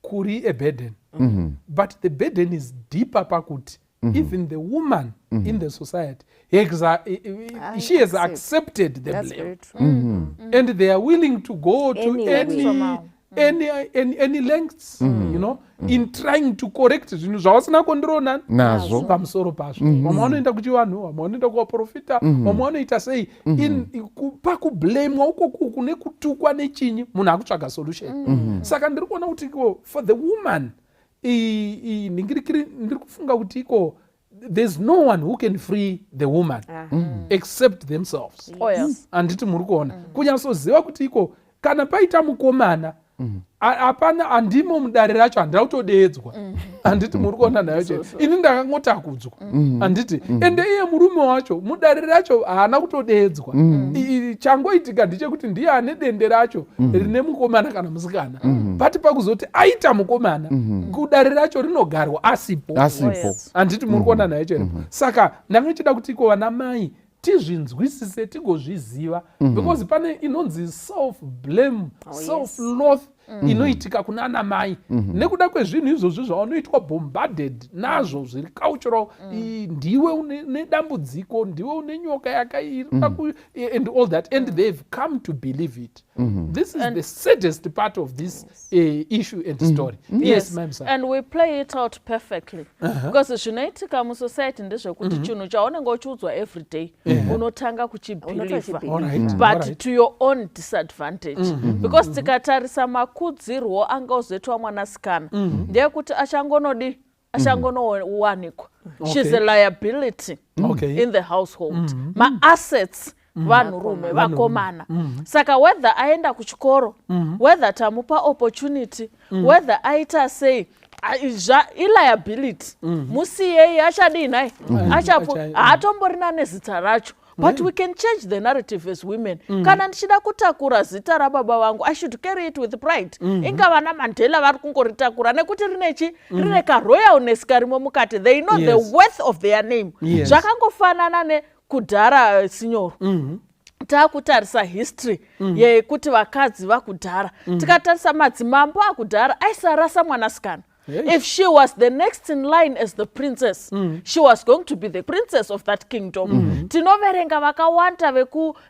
kuri a burden but the burden is deeper pakuti even the woman in the society she has accepted the blame and they are willing to go to any lengths you know in trying to correct zvinhu zvavasina kondirona nazvo pamusoro pazvo vamwe vanoenda kuchivanhu vamwe vanoenda kuvaprofita vamwe vanoita sei pakublamwa ukoku kune kutukwa nechinyi munhu akutsvaga solution. Saka ndiri kuona kuti for the woman ndiri kufunga kuti iko there's no one who can free the woman except themselves. Anditi muri kuona kunyatsoziva kuti iko kana paita mukomana hapana handimo mudare racho handira kutodeedzwa handiti muri kuona nayo chete ini ndakangotakudzwa handiti ende iye murume wacho mudare racho haana kutodeedzwa changoitika ndechekuti ndiye ane dende racho rine mukomana kana musikana but pakuzoti aita mukomana kudare racho rinogarwa asipo handiti muri kuona nayo chete. Saka ndanga chida kuti iko vana mai tizvinzwisise tigozviziva because pane inonzi self blame self loath inoitika kuna ana mai nekuda kwezvinhu izvozvo zvavanoitwa bombarded nazvo zviri cultural ndiwe une dambudziko ndiwe une nyoka yakaira and all that and they've come to believe it. This is the saddest part of this issue and story. Yes ma'am sir. And we play it out perfectly because zvinoitika musociety ndezvekuti chinhu chaunenge uchiudzwa every day unotanga kuchibhiliva but to your own disadvantage because tikatarisa makudzirwo angazoitwa mwanasikana ndeyekuti achangonowanikwa she's a liability in the household ma-assets vanhurume vakomana saka whether aenda kuchikoro whether tamupa opportunity whether aita sei iliability musiyei achadii naye hatomborina nezita racho but we can change the narrative as women. Kana ndichida kutakura zita rababa vangu, I should carry it with pride. Inga vana Mandela vari kungoritakura nekuti rine karoyalness karimo mukati. They know the worth of their name. Zvakangofanana nekudhara sinyoro. Takutarisa history yekuti vakadzi vakudhara. Tikatarisa madzimambo akudhara aisarasa mwanasikana. If she was the next in line as the princess, she was going to be the princess of that kingdom. Tinoverenga vakawanda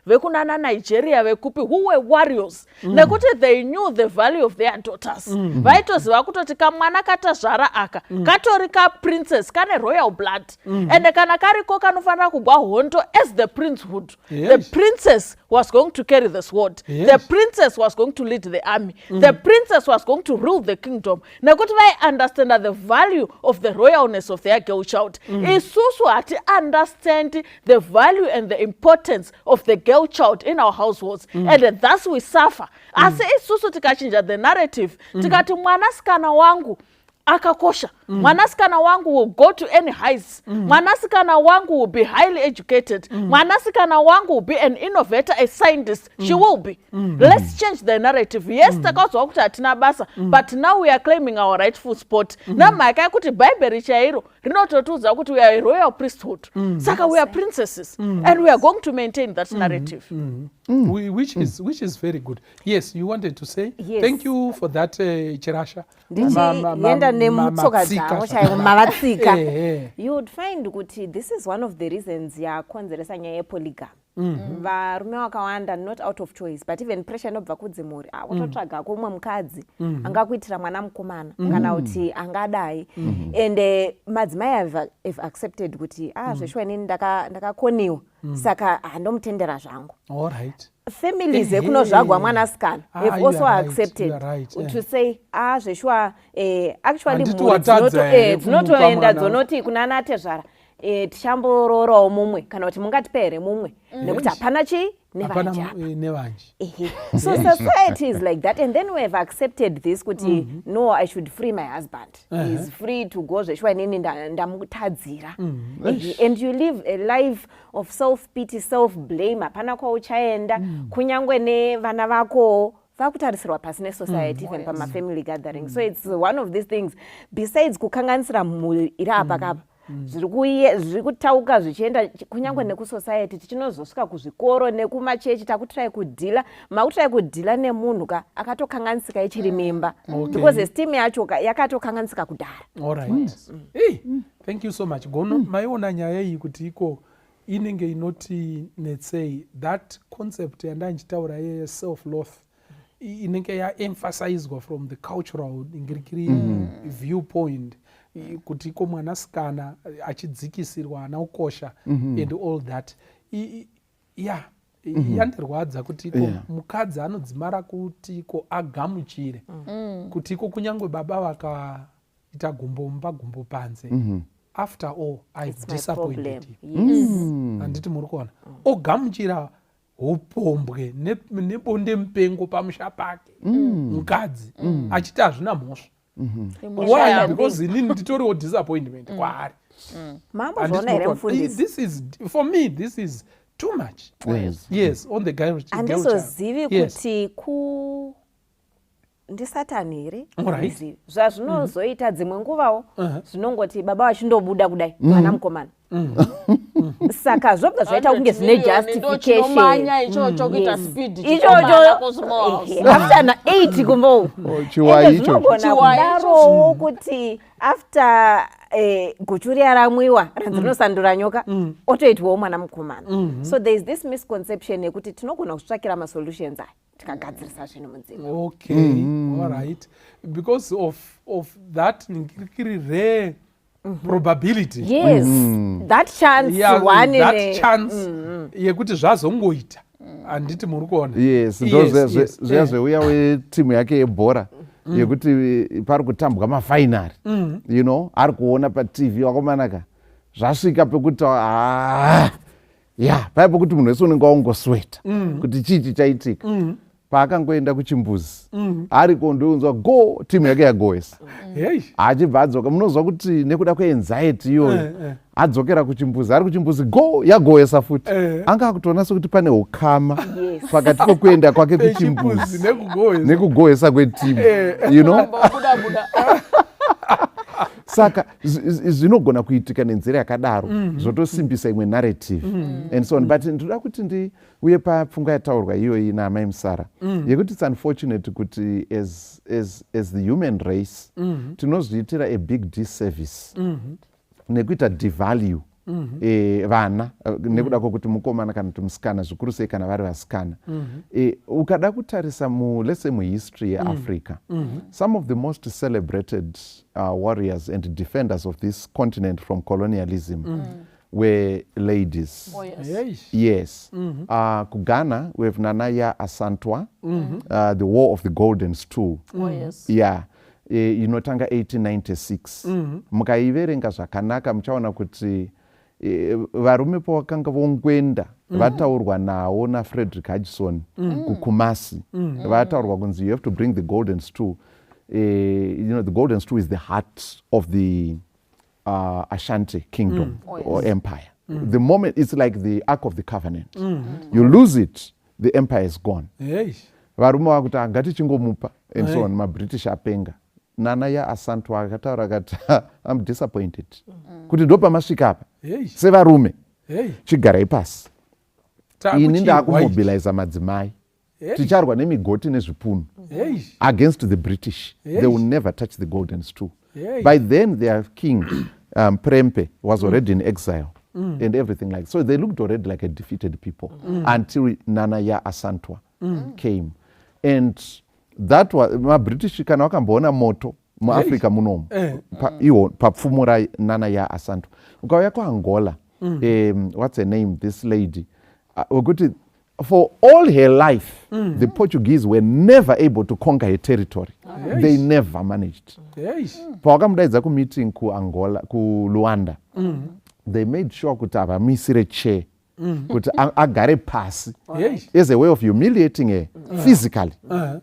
vekunana Nigeria vekupi who were warriors. Nekuti they knew the value of their daughters. Vaitoziva kutoti kamwana katazvara aka katori ka princess kane royal blood. And kana kariko kanofanira kugwa hondo as the princehood. The princess was going to carry the sword. The princess was going to lead the army. The princess was going to rule the kingdom. Nekuti understand that the value of the royalness of their girl child. Isusu ati understand the value and the importance of the girl child in our households. And thus we suffer. Ase isusu tikachinja the narrative. Tikati mwanasikana wangu akakosha. Mwanasikana wangu will go to any heights. Mwanasikana wangu will be highly educated. Mwanasikana wangu will be an innovator, a scientist. She will be. Let's change the narrative. Yes, takazwa kuti atina basa, but now we are claiming our rightful spot. Namaka kuti Bible chairo rinototuza kuti we are a royal priesthood. Saka we are princesses, and we are going to maintain that narrative. Which is very good. Yes, you wanted to say? Yes. Thank you for that, Chirasha. You would find kuti this is one of the reasons yakonzeresa nyaya yepoligamy. Varume vakawanda not out of choice but even pressure inobva kudzimuri utotsvaga kumwe mukadzi angakuitira mwana mukomana kana kuti angadai and madzimai have accepted kuti zveshuwa inini ndakakoniwa saka handomutendera zvangu. All right. Families ekunozvagwa mwanasikana have also accepted to say zveshuwa actually dzinotoenda dzonoti kuna natezvara tichambororawo mumwe kana kuti mungatipere mumwe nekuti hapana chii nevanji. So society is like that, and then we have accepted this kuti no, I should free my husband. He's free to go zveshuwa inini ndamutadzira. And you live a life of self-pity, self-blame. Hapana kwauchaenda kunyangwe nevana vako vakutarisirwa pasi nesociety even pamafamily gathering. So it's one of these things. Besides kukanganisira mhuri iri apa kapa zviri kutauka zvichienda kunyangwe nekusociety tichinozosvika kuzvikoro nekumachechi takutrai kudhila makutrai kudhila nemunhu akatokanganisika ichiri mimba because esteem yacho yakatokanganisika kudhara. All right. Hey, thank you so much. Gono maiona nyaya iyi kuti iko inenge inoti, let's say, that concept yandanchitaura ye self loath inenge yaemphasizwa from the cultural ngirikiri viewpoint kuti iko mwanasikana achidzikisirwa ana ukosha and all that. Yandirwadza kuti iko mukadzi anodzimara kuti iko agamuchire kuti iko kunyangwe baba vakaita gumbo panze. After all, I've disappointed you. Anditi muri kuona ogamuchira upombwe nebonde mupengo pamusha pake mukadzi achiti hazvina mhosva. Why? Because inini nditoriwo disappointment kwaari. This is, for me, this is too much. Yes, on the girl child. Andizozivi kuti ndisatani here. Zvazvinozoita dzimwe nguvawo zvinongoti baba vachindobuda kudai mwana mukomana. Saka zvobva zvaita kunge zvine justification. After na 8 kumbo zvinogona kuti after guchuri yaramwiwa ranzinosandura nyoka otoitwawo mwana mukomana. So there is this misconception yekuti tinogona kutsvakira masolutions aya tikagadzirisa zvinhu mudzimba. Okay, all right. Because of that ngirikiri rare probability. Yes, that chance one that chance yekuti zvazongoita anditi muri kuona. Yes, zvazveuya wetimu yake yebhora yekuti pari kutambwa mafinari you know ari kuona patv wakomanaka zvasvika pekuti paipo kuti munhu wese unenge waungosweta kuti chii chichaitika paakangoenda kuchimbuzi ari kondounzwa go timu yake yagoesa achibva adzoka munozwa kuti nekuda kweanxiety iyoyo adzokera kuchimbuzi ari kuchimbuzi go yagoesa futi anga akutoona sekuti pane ukama pakati kwekuenda kwake kuchimbuzi nekugoesa kwetimu you know saka zvinogona kuitika nenzira yakadaro zvotosimbisa imwe narrative and so on but ndoda kuti ndiuye papfungwa yataurwa iyoyi naamai Musara yekuti it's unfortunate kuti as the human race tinozviitira a big disservice nekuita devalue vana nekuda kwokuti mukomana kana kuti musikana zvikuru sei kana vari vasikana ukada kutarisa let's say muhistory yeAfrica some of the most celebrated warriors and defenders of this continent from colonialism were ladies. Yes. Kugana we have Nanaya Asantwa, the War of the Golden Stool. Yeah. Inotanga 1896 mukaiverenga zvakanaka muchaona kuti varume pavakanga vongwenda vataurwa nawo naFrederick Hudson kuKumasi vataurwa kunzi you have to bring the golden stool. The golden stool is the heart of the Ashanti kingdom or empire. The moment it's like the Ark of the Covenant. You lose it, the empire is gone. Varume vakuti ngatichingomupa and so on maBritish apenga. Nanaya Asantwa akataura akati I'm disappointed kuti ndopa masvika apa sevarume chigarai pasi ini ndakumobilize madzimai ticharwa nemigoti nezvipunu against the British. They will never touch the golden stool. By then their king Prempe was already in exile and everything like so they looked already like a defeated people until Nanaya Asantwa came and that was maBritish kana vakamboona moto muAfrica munomu iwo papfumo raNanaya Asantwa ukauya kuAngola what's her name this lady wekuti for all her life the Portuguese were never able to conquer her territory. They never managed. Pavakamudaidza kumeeting kuAngola kuLuanda they made sure kuti avamisire chair kuti agare pasi as a way of humiliating her physically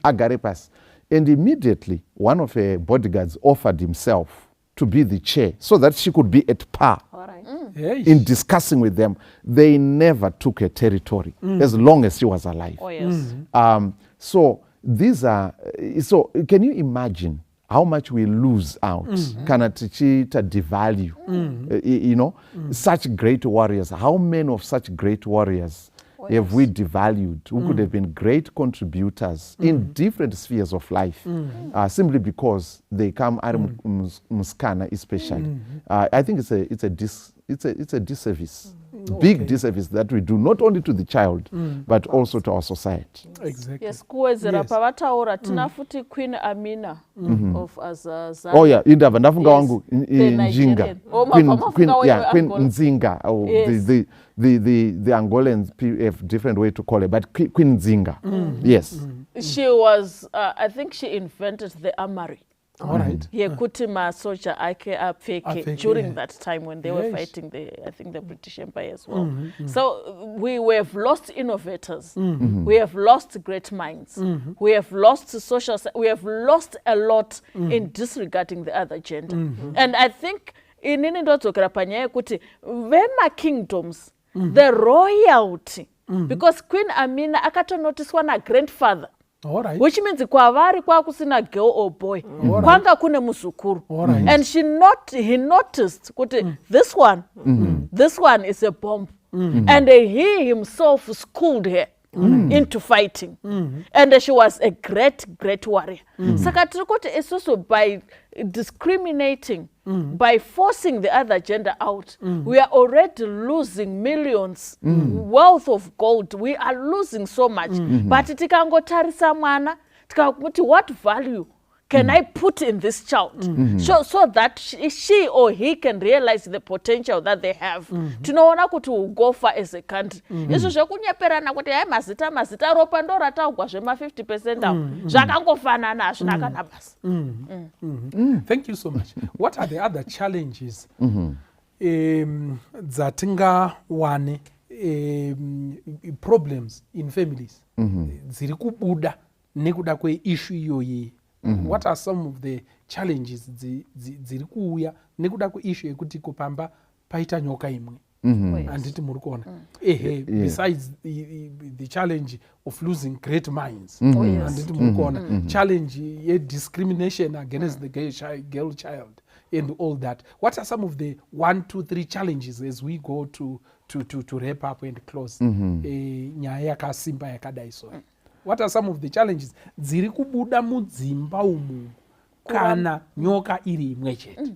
agare pasi and immediately one of her bodyguards offered himself to be the chair so that she could be at par in discussing with them. They never took her territory as long as she was alive. So these are so can you imagine how much we lose out kana tichita devalue such great warriors. How many of such great warriors have we devalued who could have been great contributors in different spheres of life simply because they come muskana especially. I think it's a disservice, big disservice that we do not only to the child but also to our society. Exactly. Yes, kuwezera pavataura tina futi Queen Amina of Azazani. Oh yeah, indava ndafunga wangu Njinga. Queen Nzinga. The Angolans have different way to call her, but Queen Nzinga. Yes. She was I think she invented the armory. All right. Yekuti masoja ake apfeke during that time when they were fighting the British Empire as well. So we have lost innovators. We have lost great minds. We have lost social. We have lost a lot in disregarding the other gender. And I think inini ndodzokera panyaya kuti vema kingdoms the royalty because Queen Amina akatonotiswa na grandfather. Right. Which means kwavari kwakusina girl or boy kwanga kune muzukuru and he noticed kuti this one is a bomb and he himself schooled her into fighting and she was a great warrior. Saka tiri kuti isusu by discriminating by forcing the other gender out we are already losing millions wealth of gold. We are losing so much but tikangotarisa mwana tikakuti what value can I put in this child so that she or he can realize the potential that they have. Tinoona kuti go far as a country. Izvo zvekunyeperana kuti hai mazita ropa ndo rataugwa zvema 50% awo zvakangofanana hazvina kana basa. Thank you so much. What are the other challenges dzatingawane problems in families dziri kubuda nekuda kweissue iyoyi. What are some of the challenges dziri kuuya nekuda kweissue yekuti kupamba paita nyoka imwe? Anditi muri kuona besides the challenge of losing great minds, anditi muri kuona challenge discrimination against the girl child and all that. What are some of the 1, 2, 3 challenges as we go to wrap up and close nyaya yakasimba yakadai so? What are some of the challenges dziri kubuda mudzimba umu kana nyoka iri imwe chete?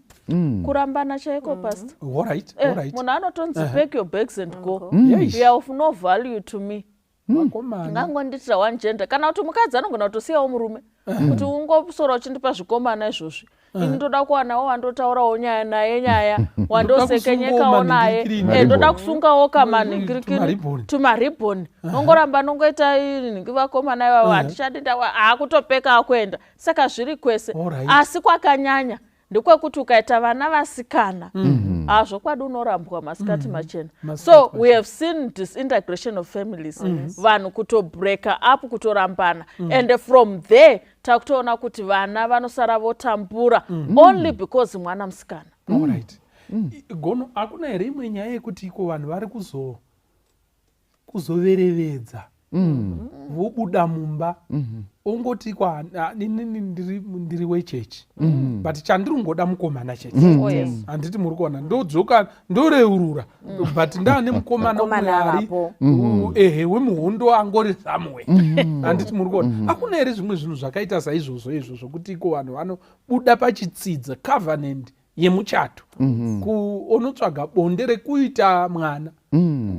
Kurambana chaiko pastor. All right. Munhu anotonzi pack your bags and go. You are of no value to me. Ngangonditira one gender. Kana kuti mukadzi anogona kutosiyawo murume kuti ungosora uchindipa zvikomana izvozvi. Ini ndoda kuwanawo wandotaurawo nyaya wandosekenyekawo naye ndoda kusungawo kamanhingirikiri tumaribhoni nongoramba nongoita vakomana ivavo handichadinda haakutopeka akuenda. Saka zviri kwese asi kwakanyanya ndekwekuti ukaita vana vasikana zvokwadi unorambwa masikati machena. So we have seen disintegration of families, vanhu kutobreka up, kutorambana, and from there takutoona kuti vana vanosara votambura only because mwana musikana. Alright. Gono akuna here imwe nyaya yekuti iko vanhu vari kuzoverevedza vobuda mumba ongoti ndiri wechechi but chandiri ngoda mukomana chete. Handiti muri kuona ndodzoka ndoreurura but ndane mukomana mwari wemuhondo angori somewhere. Handiti muri kuona akuna here zvimwe zvinhu zvakaita saizvozvo izvozvo kuti iko vanhu vanobuda pachitsidza covenant yemuchato unotsvaga bonde rekuita mwana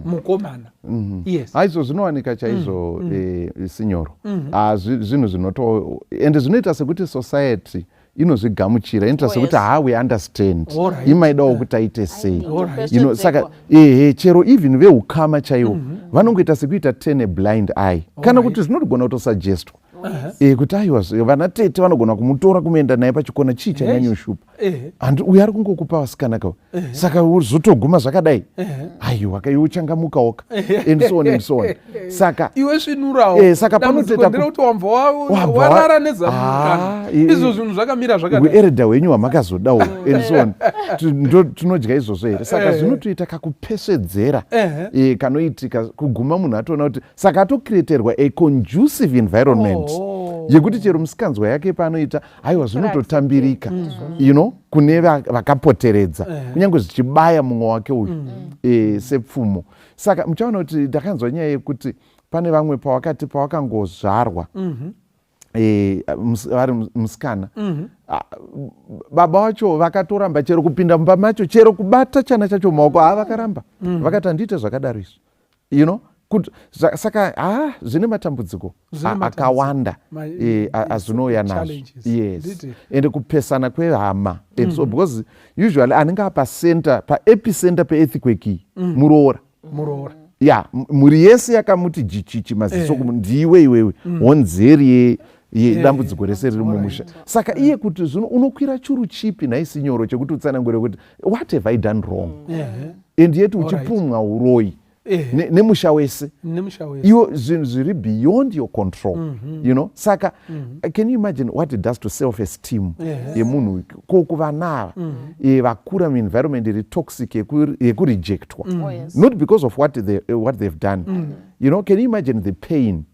mukomana. Yes. Izvo zvinowanika chaizvo sinyoro. Zvinhu zvinoto ende zvinoita sekuti society inozvigamuchira inoita sekuti we understand imaidawo kuti aite sei. Saka chero even veukama chaiwo vanongoita sekuita turn a blind eye kana kuti zvinogona kutosuggestwa kuti aiwa vana tete vanogona kumutora kumuenda naye pachikona chii chanyanyoshupa and uyu ari kungokupa vasikana kawo saka zvotoguma zvakadai aiwa kai uchangamuka oka and so on and so on. Saka iwe svinurawo saka panoteta kuti wambva warara nezamukana izvo zvinhu zvakamira zvakadai ereda wenyu wamakazodawo and so on tinodya izvozvo here. Saka zvinotoita kakupesvedzera kanoitika kuguma munhu atoona kuti saka atokreaterwa a conducive environment yekuti chero musikanzwa yake panoita aiwa zvinototambirika kune vakapoteredza kunyange zvichibaya mumwe wake uyu sepfumo. Saka muchaona kuti ndakanzwa nyaya yekuti pane vamwe pawakangozvarwa vari musikana baba vacho vakatoramba chero kupinda mumba macho chero kubata chana chacho maoko vakaramba vakati handite zvakadaro izvo saka zvine matambudziko akawanda azvinouya nazvo. Yes. Ende kupesana kwehama and so because usually anenge paepicenter peearthquake muroora mhuri yese yakamuti jichichi maziso ndiwe iwewe honzeri yedambudziko rese riri mumusha. Saka iye kuti zvino unokwira churu chipi naisi nyoro chekuti utsanangure kuti what have I done wrong and yet uchipumwa uroi nemusha wese iwo zvinhu zviri beyond your control saka can you imagine what it does to self esteem yemunhu kokuvanava vakura muenvironment iri toxic yekurejectwa not because of what they've done. Can you imagine the pain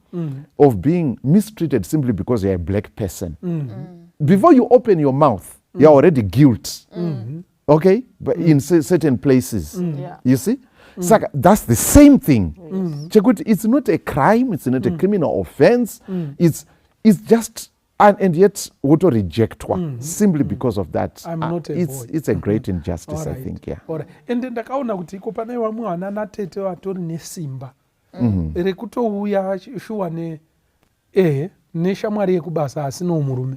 of being mistreated simply because you're a black person? Before you open your mouth you're already guilt, okay, but in certain places you see. Saka that's the same thing. Chekuti it's not a crime, it's not a criminal offense, it's just and yet woto rejectwa simply because of that. It's a great injustice. I think. Ende ndakaona kuti iko pane vamwe vana natete vatori nesimba rekutouya shuwa neshamwari yekubasa asino murume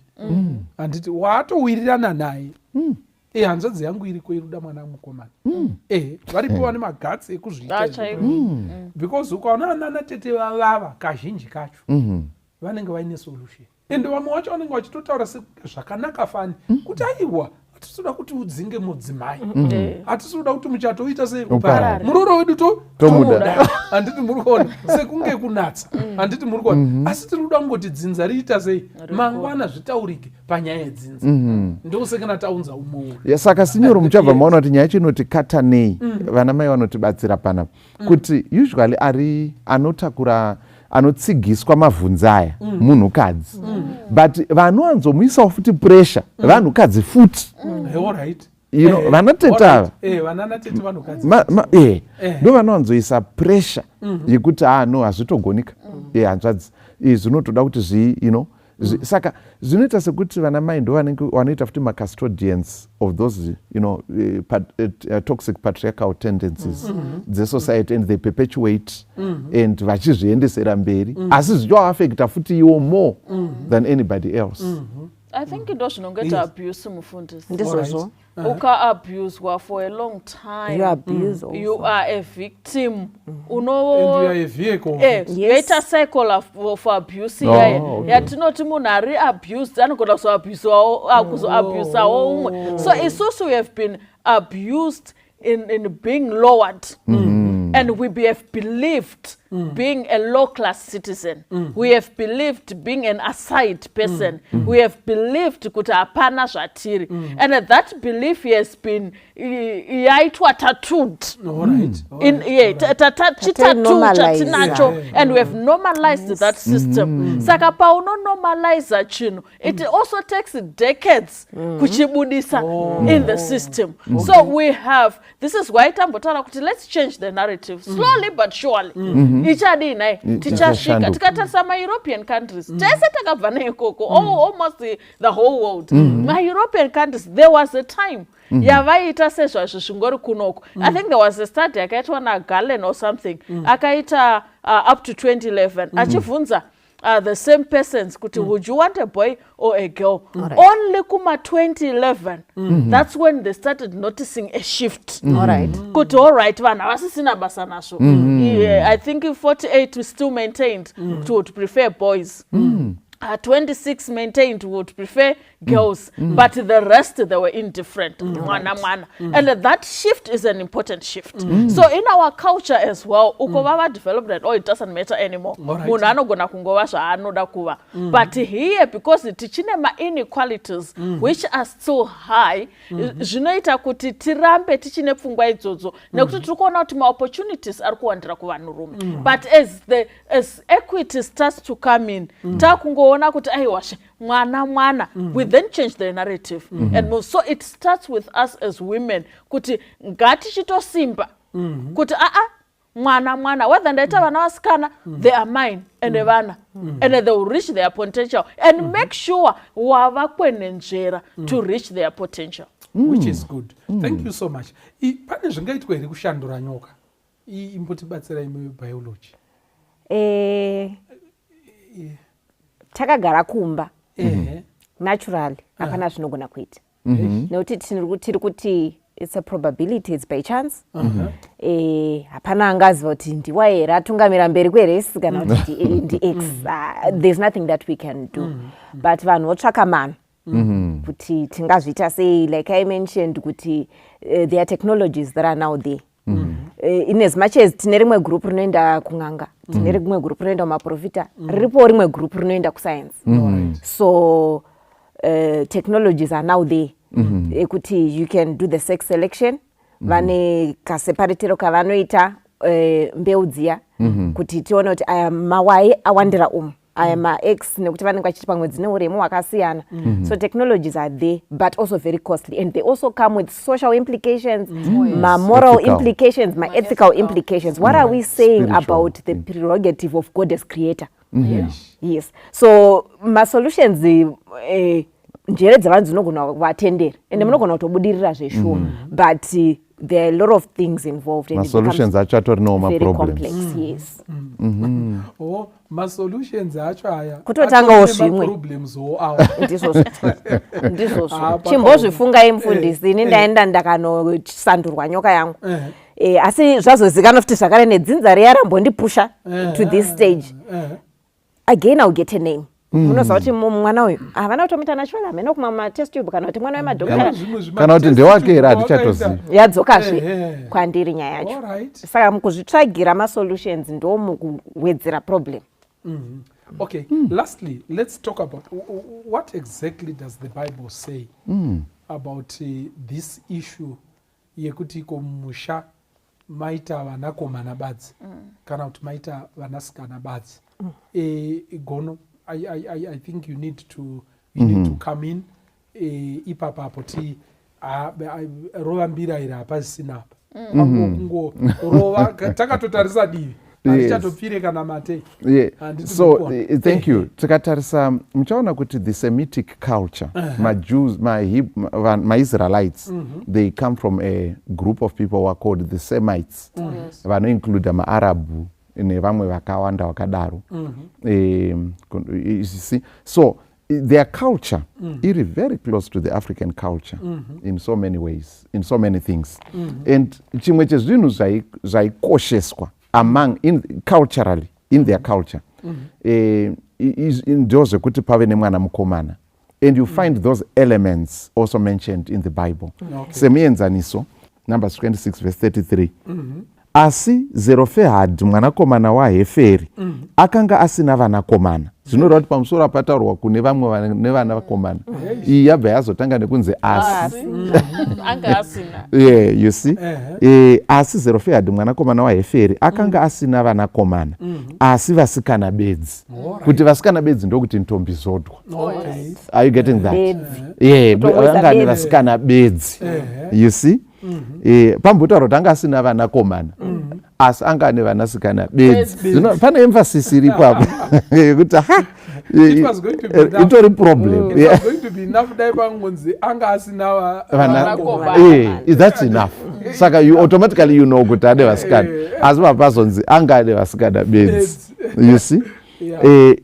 anditi watowirirana naye hanzvadzi yangu iri koiruda mwana mukomana varipo vane magatsi ekuzviita because ukaona vana tete vavava kazhinji kacho vanenge vaine solution ende vamwe vacho vanenge vachitotaura zvakanaka fani kuti aiwa Hatisuda kuti udzinge mudzimai. Hatisuda kuti muchato uita sei Uparare. Muroro wedu Tomuda. Handiti muri kuona sekunge kunatsa. Handiti muri kuona. Asi tiri kuda kungoti dzinza riita sei mangwana zvitaurike panyaya yedzinza. Ndosekana taunza umwe. Saka sinyoro muchabva maona kuti nyaya chinoti katanei vana mai vanotibatsira panapa kuti usually ari anotakura anotsigiswa mavhunzi aya munhukadzi but vanowanzomuisawo futi pressure vanhukadzi futi vanateta ndo vanowanzoisa pressure yekuti no hazvitogonika hanzvadzi zvinotoda kuti saka zvinoita sekuti vana mai ndo vanoita futi macustodians of those toxic patriarchal tendencies dzesociety and they perpetuate and vachizviendesera mberi asi zvichivaafecta futi iwo more than anybody else. I think ndo zvinongeta abuse mufundisi. Ndizvozvo. Uka-abuswa for a long time. You abuse also. You are a victim. And you are a vehicle. Yoita cycle of abuse. Yatinoti munhu ari abused anogona kuzoabusawo umwe. So it's also we have been abused in being lowered. And we have believed being a low-class citizen. We have believed being an aside person. We have believed kuti hapana zvatiri. And that belief has been yaitwa tattooed. And we have normalized that system. Saka pauno normalize chinhu, it also takes decades kuchibudisa in the system. So we have, this is why tambotara kuti let's change the narrative slowly but surely. Ichadinai tichasvika tikatarisa ma-European countries tese takabva neikoko almost the whole world. Ma-European countries there was a time yavaita sezvazvo zvingori kunoko. I think there was a study yakaitwa naGallen or something akaita up to 2011 achivhunza the same persons kuti would you want a boy or a girl. Only kuma 2011 that's when they started noticing a shift. Kuti alright vanhu havasisina basa nazvo. I think 48 still maintained to prefer boys. 26 maintained would prefer girls, but the rest they were indifferent. And that shift is an important shift. So in our culture as well, ukobaba developed that it doesn't matter anymore. Munhu anogona kungova zvaanoda kuva. But here, because tichine ma-inequalities which are still high, zvinoita kuti tirambe tichine pfungwa idzodzo nekuti tiri kuona kuti ma-opportunities ari kuwandira kuvanhurume. But as equity starts to come in, takungoona kuti aiwashe mwana we then change the narrative and move. So it starts with us as women kuti ngatichitosimba kuti mwana whether ndaita vana vasikana they are mine and vana and they will reach their potential and make sure wavakwenenzvera to reach their potential, which is good. Thank you so much. Pane zvingaitwa here kushandura nyoka imbotibatsira imwe biology. Takagara kumba naturally hapana zvinogona kuita nekuti tiri kuti it's a probability, it's by chance. Hapana angaziva kuti ndiwa here atungamira mberi kweresi kana kuti ndi-X. There's nothing that we can do. But vanhu votsvaka mano kuti tingazviita sei. Like I mentioned kuti there are technologies that are now there. In as much as tine rimwe group rinoenda kun'anga, tine rimwe group rinoenda kumaprofita, riripo rimwe group rinoenda kuscience. So technologies are now there. Kuti you can do the sex selection. Vane kaseparatiro kavanoita mbeu dziya kuti tione kuti aya mawai awandira aya ma-X nekuti vanenge vachiti pamwe dzine uremu hwakasiyana. So technologies are there but also very costly and they also come with social implications, moral implications, ethical implications. What are we saying about the prerogative of God as creator? Yes. So ma-solutions njere dzavanhu dzinogona vatendera ende munogona kutobudirira zveshuwa but there are a lot of things involved and solutions achatori no very complex. Yes. Ma-solutions acho aya kutotangawo zvimwe ndizvozvo chimbozvifungai mufundisi ini ndaenda ndakanosandurwa nyoka yangu asi zvazozikanwa futi zvakare nedzinza riya rambondipusha to this stage. Again I'll get a name. Munoziva kuti mwana uyu havana kutomuita naturally hamena kuma matest tube kana kuti mwana wemadhokotera kana kuti ndewake here hatichatozivi yadzokazve kwandiri nyaya yacho. Saka mukuzvitsvagira masolutions ndo mukuwedzera problem. Okay, lastly, let's talk about what exactly does the Bible say about this issue yekuti komusha maita vanakomana badzi kana kuti maita vanasikana badzi. Gono, I think you need to come in ipapa apoti rova mbira ira hapasisina apa kungo rova takatotarisa divi handichatopfire kana matei. So thank you. Tikatarisa muchaona kuti the Semitic culture, Jews, my Israelites, they come from a group of people who are called the Semites. Vano include Arabu nevamwe vakawanda vakadaro. So their culture is very close to the African culture in so many ways, in so many things. And chimwe chezvinhu zvaikosheswa culturally in their culture ndozvekuti pave nemwana mukomana, and you find those elements also mentioned in the Bible. Semuenzaniso Numbers 26 verse 33. Asi Zerofehadhi mwanakomana waHeferi akanga asina vanakomana. Zvinoreva kuti pamusoro apataurwa kune vamwe nevana vakomana. Iyi yabva yazotanga nekunzi asi. Anga asina. Yeah, you see. Asi Zerofehadhi mwanakomana waHeferi akanga asina vanakomana. Asi vasikana bedzi. Kuti vasikana bedzi ndokuti Ntombizodwa. Are you getting that? Yeah, anga ne vasikana bedzi. You see? Pambotaura kuti anga asina vanakomana asi anga ane vanasikana bedzi. Pane emphasis iripo apo yekuti itori problem. That's enough. Saka you automatically kuti ane vasikana asi papazonzi anga ane vasikana bedzi. You see?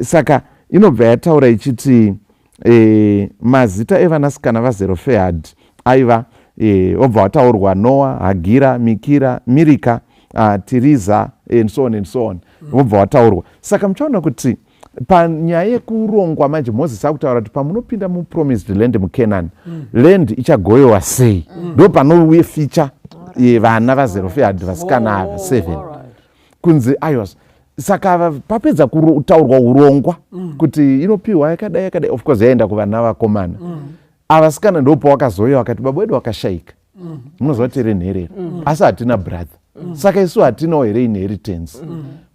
Saka inobva yataura ichiti mazita evanasikana vaZerofehadhi aiva obva wataurwa Noa, Hagira, Mikira, Mirika, Tiriza and so on. Obva wataurwa. Saka muchaona kuti panyaya yekurongwa manje Moses akutaura kuti pamunopinda mupromised land muCanaan, land ichagoyewa sei. Ndo panouye feature vana vaZerofehadhi vasikana ava 7 kunzi ayos. Saka papedza kutaurwa urongwa kuti inopiwa yakadai. Of course yaenda kuvana vakomana. Avasikana ndopo wakazoya wakati baba wedu wakashaika. Munoziva kuti renherera asi hatina brother. Saka isu hatinawo here inheritance.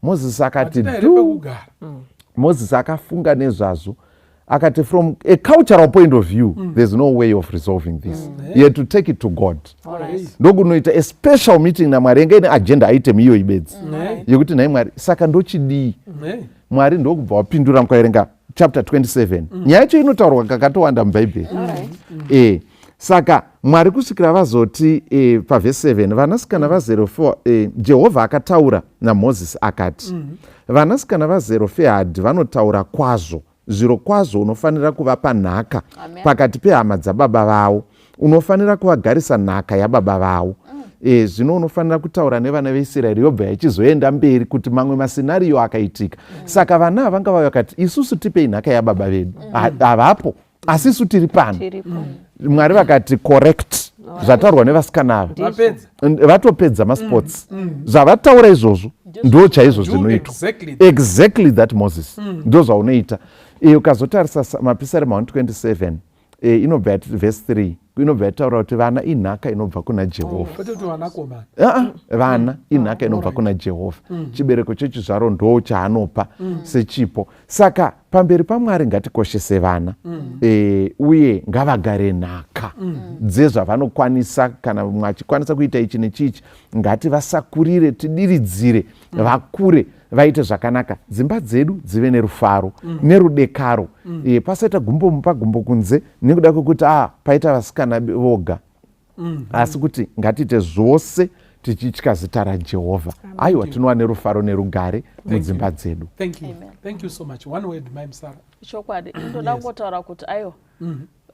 Moses akati Moses akafunga nezvazvo akati from a cultural point of view there's no way of resolving this. You have to take it to God. Ndokunoita a special meeting naMwari ine agenda item iyo ibedzi yekuti nai Mwari saka ndochidii. Mwari ndokubva wapindura mukaerenga chapter 27. Nyaya yacho inotaurwa kakatowanda muBhaibheri. Saka Mwari kusvikira vazoti pavhesi 7 vanasikana vaZerofehadhi Jehovha akataura naMozisi akati vanasikana vaZerofehadhi vanotaura kwazvo, zviro kwazvo unofanira kuvapa nhaka pakati pehama dzababa vavo, unofanira kuvagarisa nhaka yababa vavo. Zvino unofanira kutaura nevana veIsraeri yobva yachizoenda mberi kuti mamwe masinariyo akaitika. Saka vana ava vanga vakati isusu tipei nhaka yababa vedu. Havapo asi isu tiri pano. Mwari vakati correct zvataurwa nevasikana ava vatopedza masports. Zvavataura izvozvo ndo chaizvo zvinoitwa. Exactly that Moses. Ndo zvaunoita. Ukazotarisa mapisarema 127 inobva yati verse 3 inobva yataura kuti vana inhaka inobva kuna Jehovha. Vana inhaka inobva kuna Jehovha. Chibereko chechizvaro ndo chaanopa sechipo. Saka pamberi paMwari ngatikoshese vana uye ngavagare nhaka dzezvavanokwanisa. Kana mwachikwanisa kuita ichi nechichi ngativasakurire, tidiridzire vakure vaite zvakanaka. Dzimba dzedu dzive nerufaro nerudekaro. Pasaita gumbo kunze nekuda kwekuti paita vasikana voga, asi kuti ngatiite zvose tichitya zita raJehovha. Aiwa tinova nerufaro nerugare mudzimba dzedu. Thank you so much. One word, Maim Sarah. Chokwadi ndoda kungotaura kuti aiwa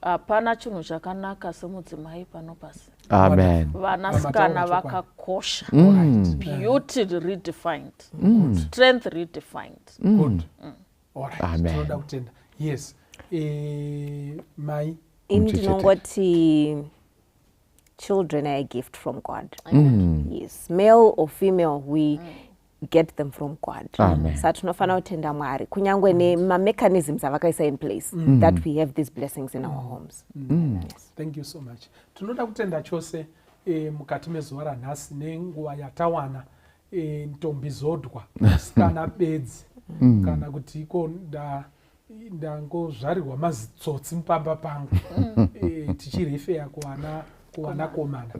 hapana chinhu chakanaka semudzimai pano pasi. Amen. Vanasikana vakakosha. Beauty redefined. Strength redefined. Good. All right. Amen. Yes. Mai Indinongoti children are a gift from God. Yes, male or female, we get them from God. So tinofana kutenda Mwari kunyangwe mechanisms avakaisa in place that we have these blessings in our homes. Yes. Thank you so much. Tinoda kutenda chose mukati mezuva ranhasi nenguva yatawana Ntombizodwa kana bedzi kana kuti iko ndangozvarirwa mazitsotsi mupamba pangu tichirefeya kuwana komana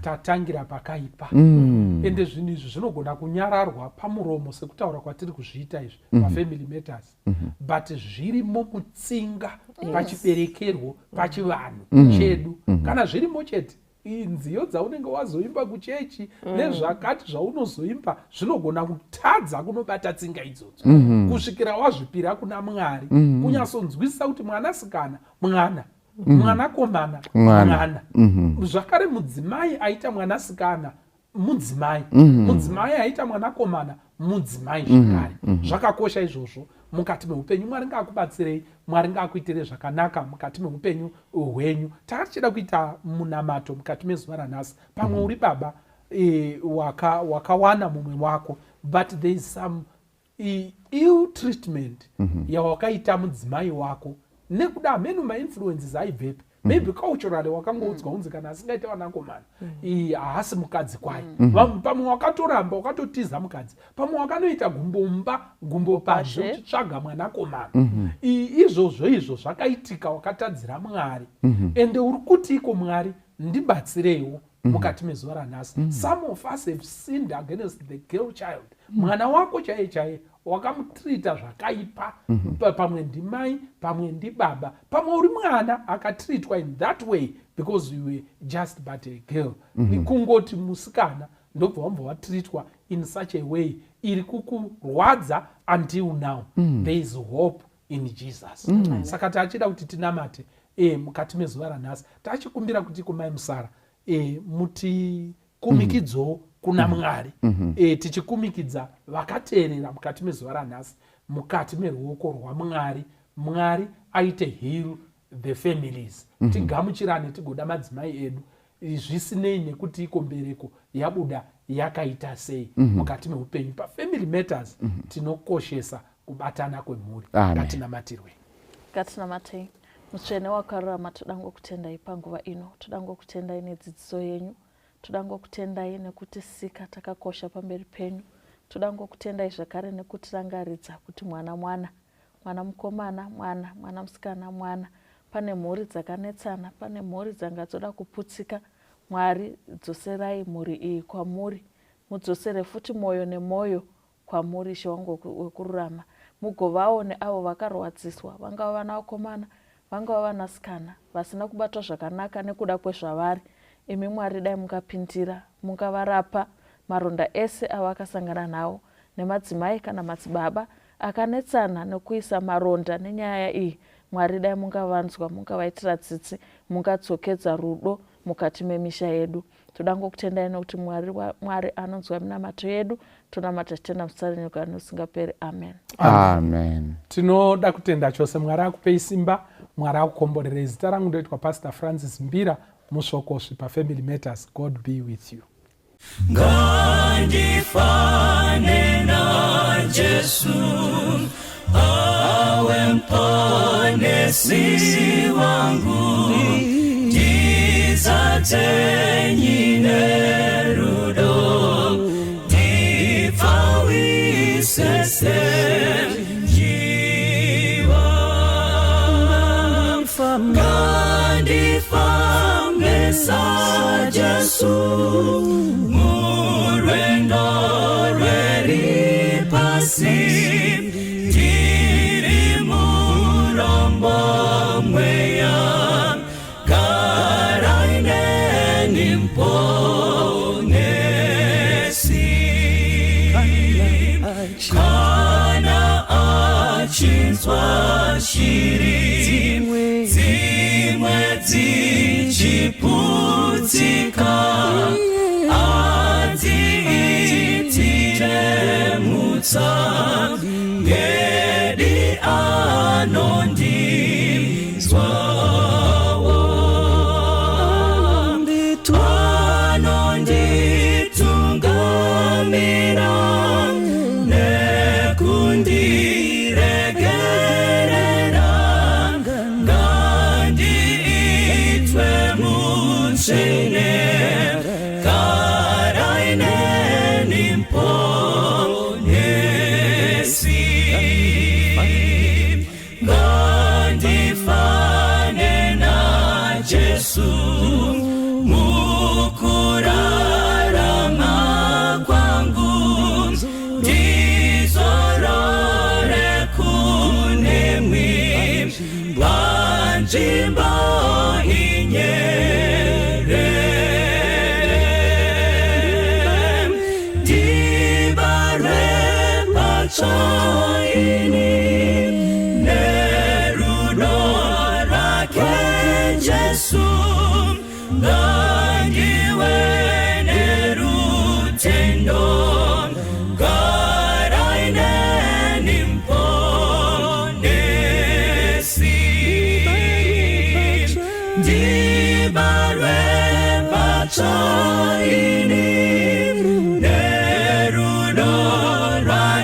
tatangira pakaipa ende zvinhu izvi zvinogona kunyararwa pamuromo sekutaura kwatiri kuzviita izvi pafamily matters but zvirimo mutsinga pachiberekerwo pachivanhu chedu kana zvirimo chete nziyo dzaunenge wazoimba kuchechi nezvakati zvaunozoimba zvinogona kutadza kunobata tsinga idzodzo kusvikira wazvipira kuna Mwari kunyasonzwisisa kuti mwanasikana mwanakomana mwana zvakare mudzimai aita mwanasikana mudzimai aita mwanakomana mudzimai zvakare zvakakosha izvozvo mukati meupenyu. Mwari ngakubatsirei, Mwari ngakuitire zvakanaka mukati meupenyu hwenyu. Takachida kuita munamato mukati mezuva ranhasi pamwe uri baba wakawana mumwe wako but there is some ill treatment yawakaita mudzimai wako nekuda menu mainfluences aibvepi maybe culturally wakangoudzwa unzi kana asingaita wanakomana haasi mukadzi kwaye pamwe wakatoramba wakatotiza mukadzi pamwe wakanoita gumbo pazvo uchitsvaga mwanakomana izvozvo zvakaitika wakatadzira Mwari ende uri kuti iko Mwari ndibatsireiwo mukati mezuva ranhasi. Some of us have sinned against the girl child. Mwana wako chaiye wakamutrita zvakaipa pamwe ndimai pamwe ndibaba pamwe uri mwana akatreatwa in that way because you were just but a girl. Kungoti musikana ndobva wambva watreatwa in such a way iri kukurwadza until now. There is hope in Jesus. Saka tachida kuti tinamate mukati mezuva ranhasi tachikumbira kuti kumai Musara mutikumikidzowo kuna Mwari tichikumikidza vakateerera mukati mezuva ranhasi mukati meruoko rwaMwari. Mwari aite heal the families. Tigamuchirane tigoda madzimai edu zvisinei nekuti iko mbereko yabuda yakaita sei mukati meupenyu. PaFamily Matters tinokoshesa kubatana kwemhuri. Ngatinamatirwe. Ngatinamatei. Mutsvene wakarurama toda ngokutendai panguva ino, toda ngokutendai nedzidziso yenyu, toda ngokutendai nekuti sika takakosha pamberi penyu, toda ngokutendai zvakare nekutirangaridza kuti mwana mukomana mwana musikana mwana. Pane mhuri dzakanetsana, pane mhuri dzangatsoda kuputsika. Mwari dzoserai mhuri iyi kwamuri, mudzosere futi moyo nemoyo kwamuri She wangu wekururama. Mugovawo neavo vakarwadziswa, vangava vana vakomana vangava vanasikana vasina kubatwa zvakanaka nekuda kwezvavari. Imi Mwari dai mukapindira mukavarapa maronda ese avakasangana nawo, nemadzimai kana madzibaba akanetsana nekuisa maronda nenyaya iyi. Mwari dai mungavanzwa, mungavaitira tsitsi, mungatsokedza rudo mukati memisha yedu. Toda ngokutendai nekuti Mwari anonzwa minamato yedu. Tonamata tichitenda muzita renyika nokusingaperi. Amen. Amen. Tinoda kutenda chose. Mwari akupei simba, Mwari akukomborerei. Zita rangu ndoitwa Pastor Francis Mbira, musvokosi paFamily Matters. God be with you. Ngandifane na Jesu awe mponesi wangu tizatenyine rudo nipfawisese jiwa ngandifamesa Jesu murwendo rweri pasi tiri murombo mweya karaine nimponesi kana achinzwa shiri zimwe dzichiputsika adziitire mutsa ngedi anondi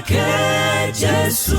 rake Jesu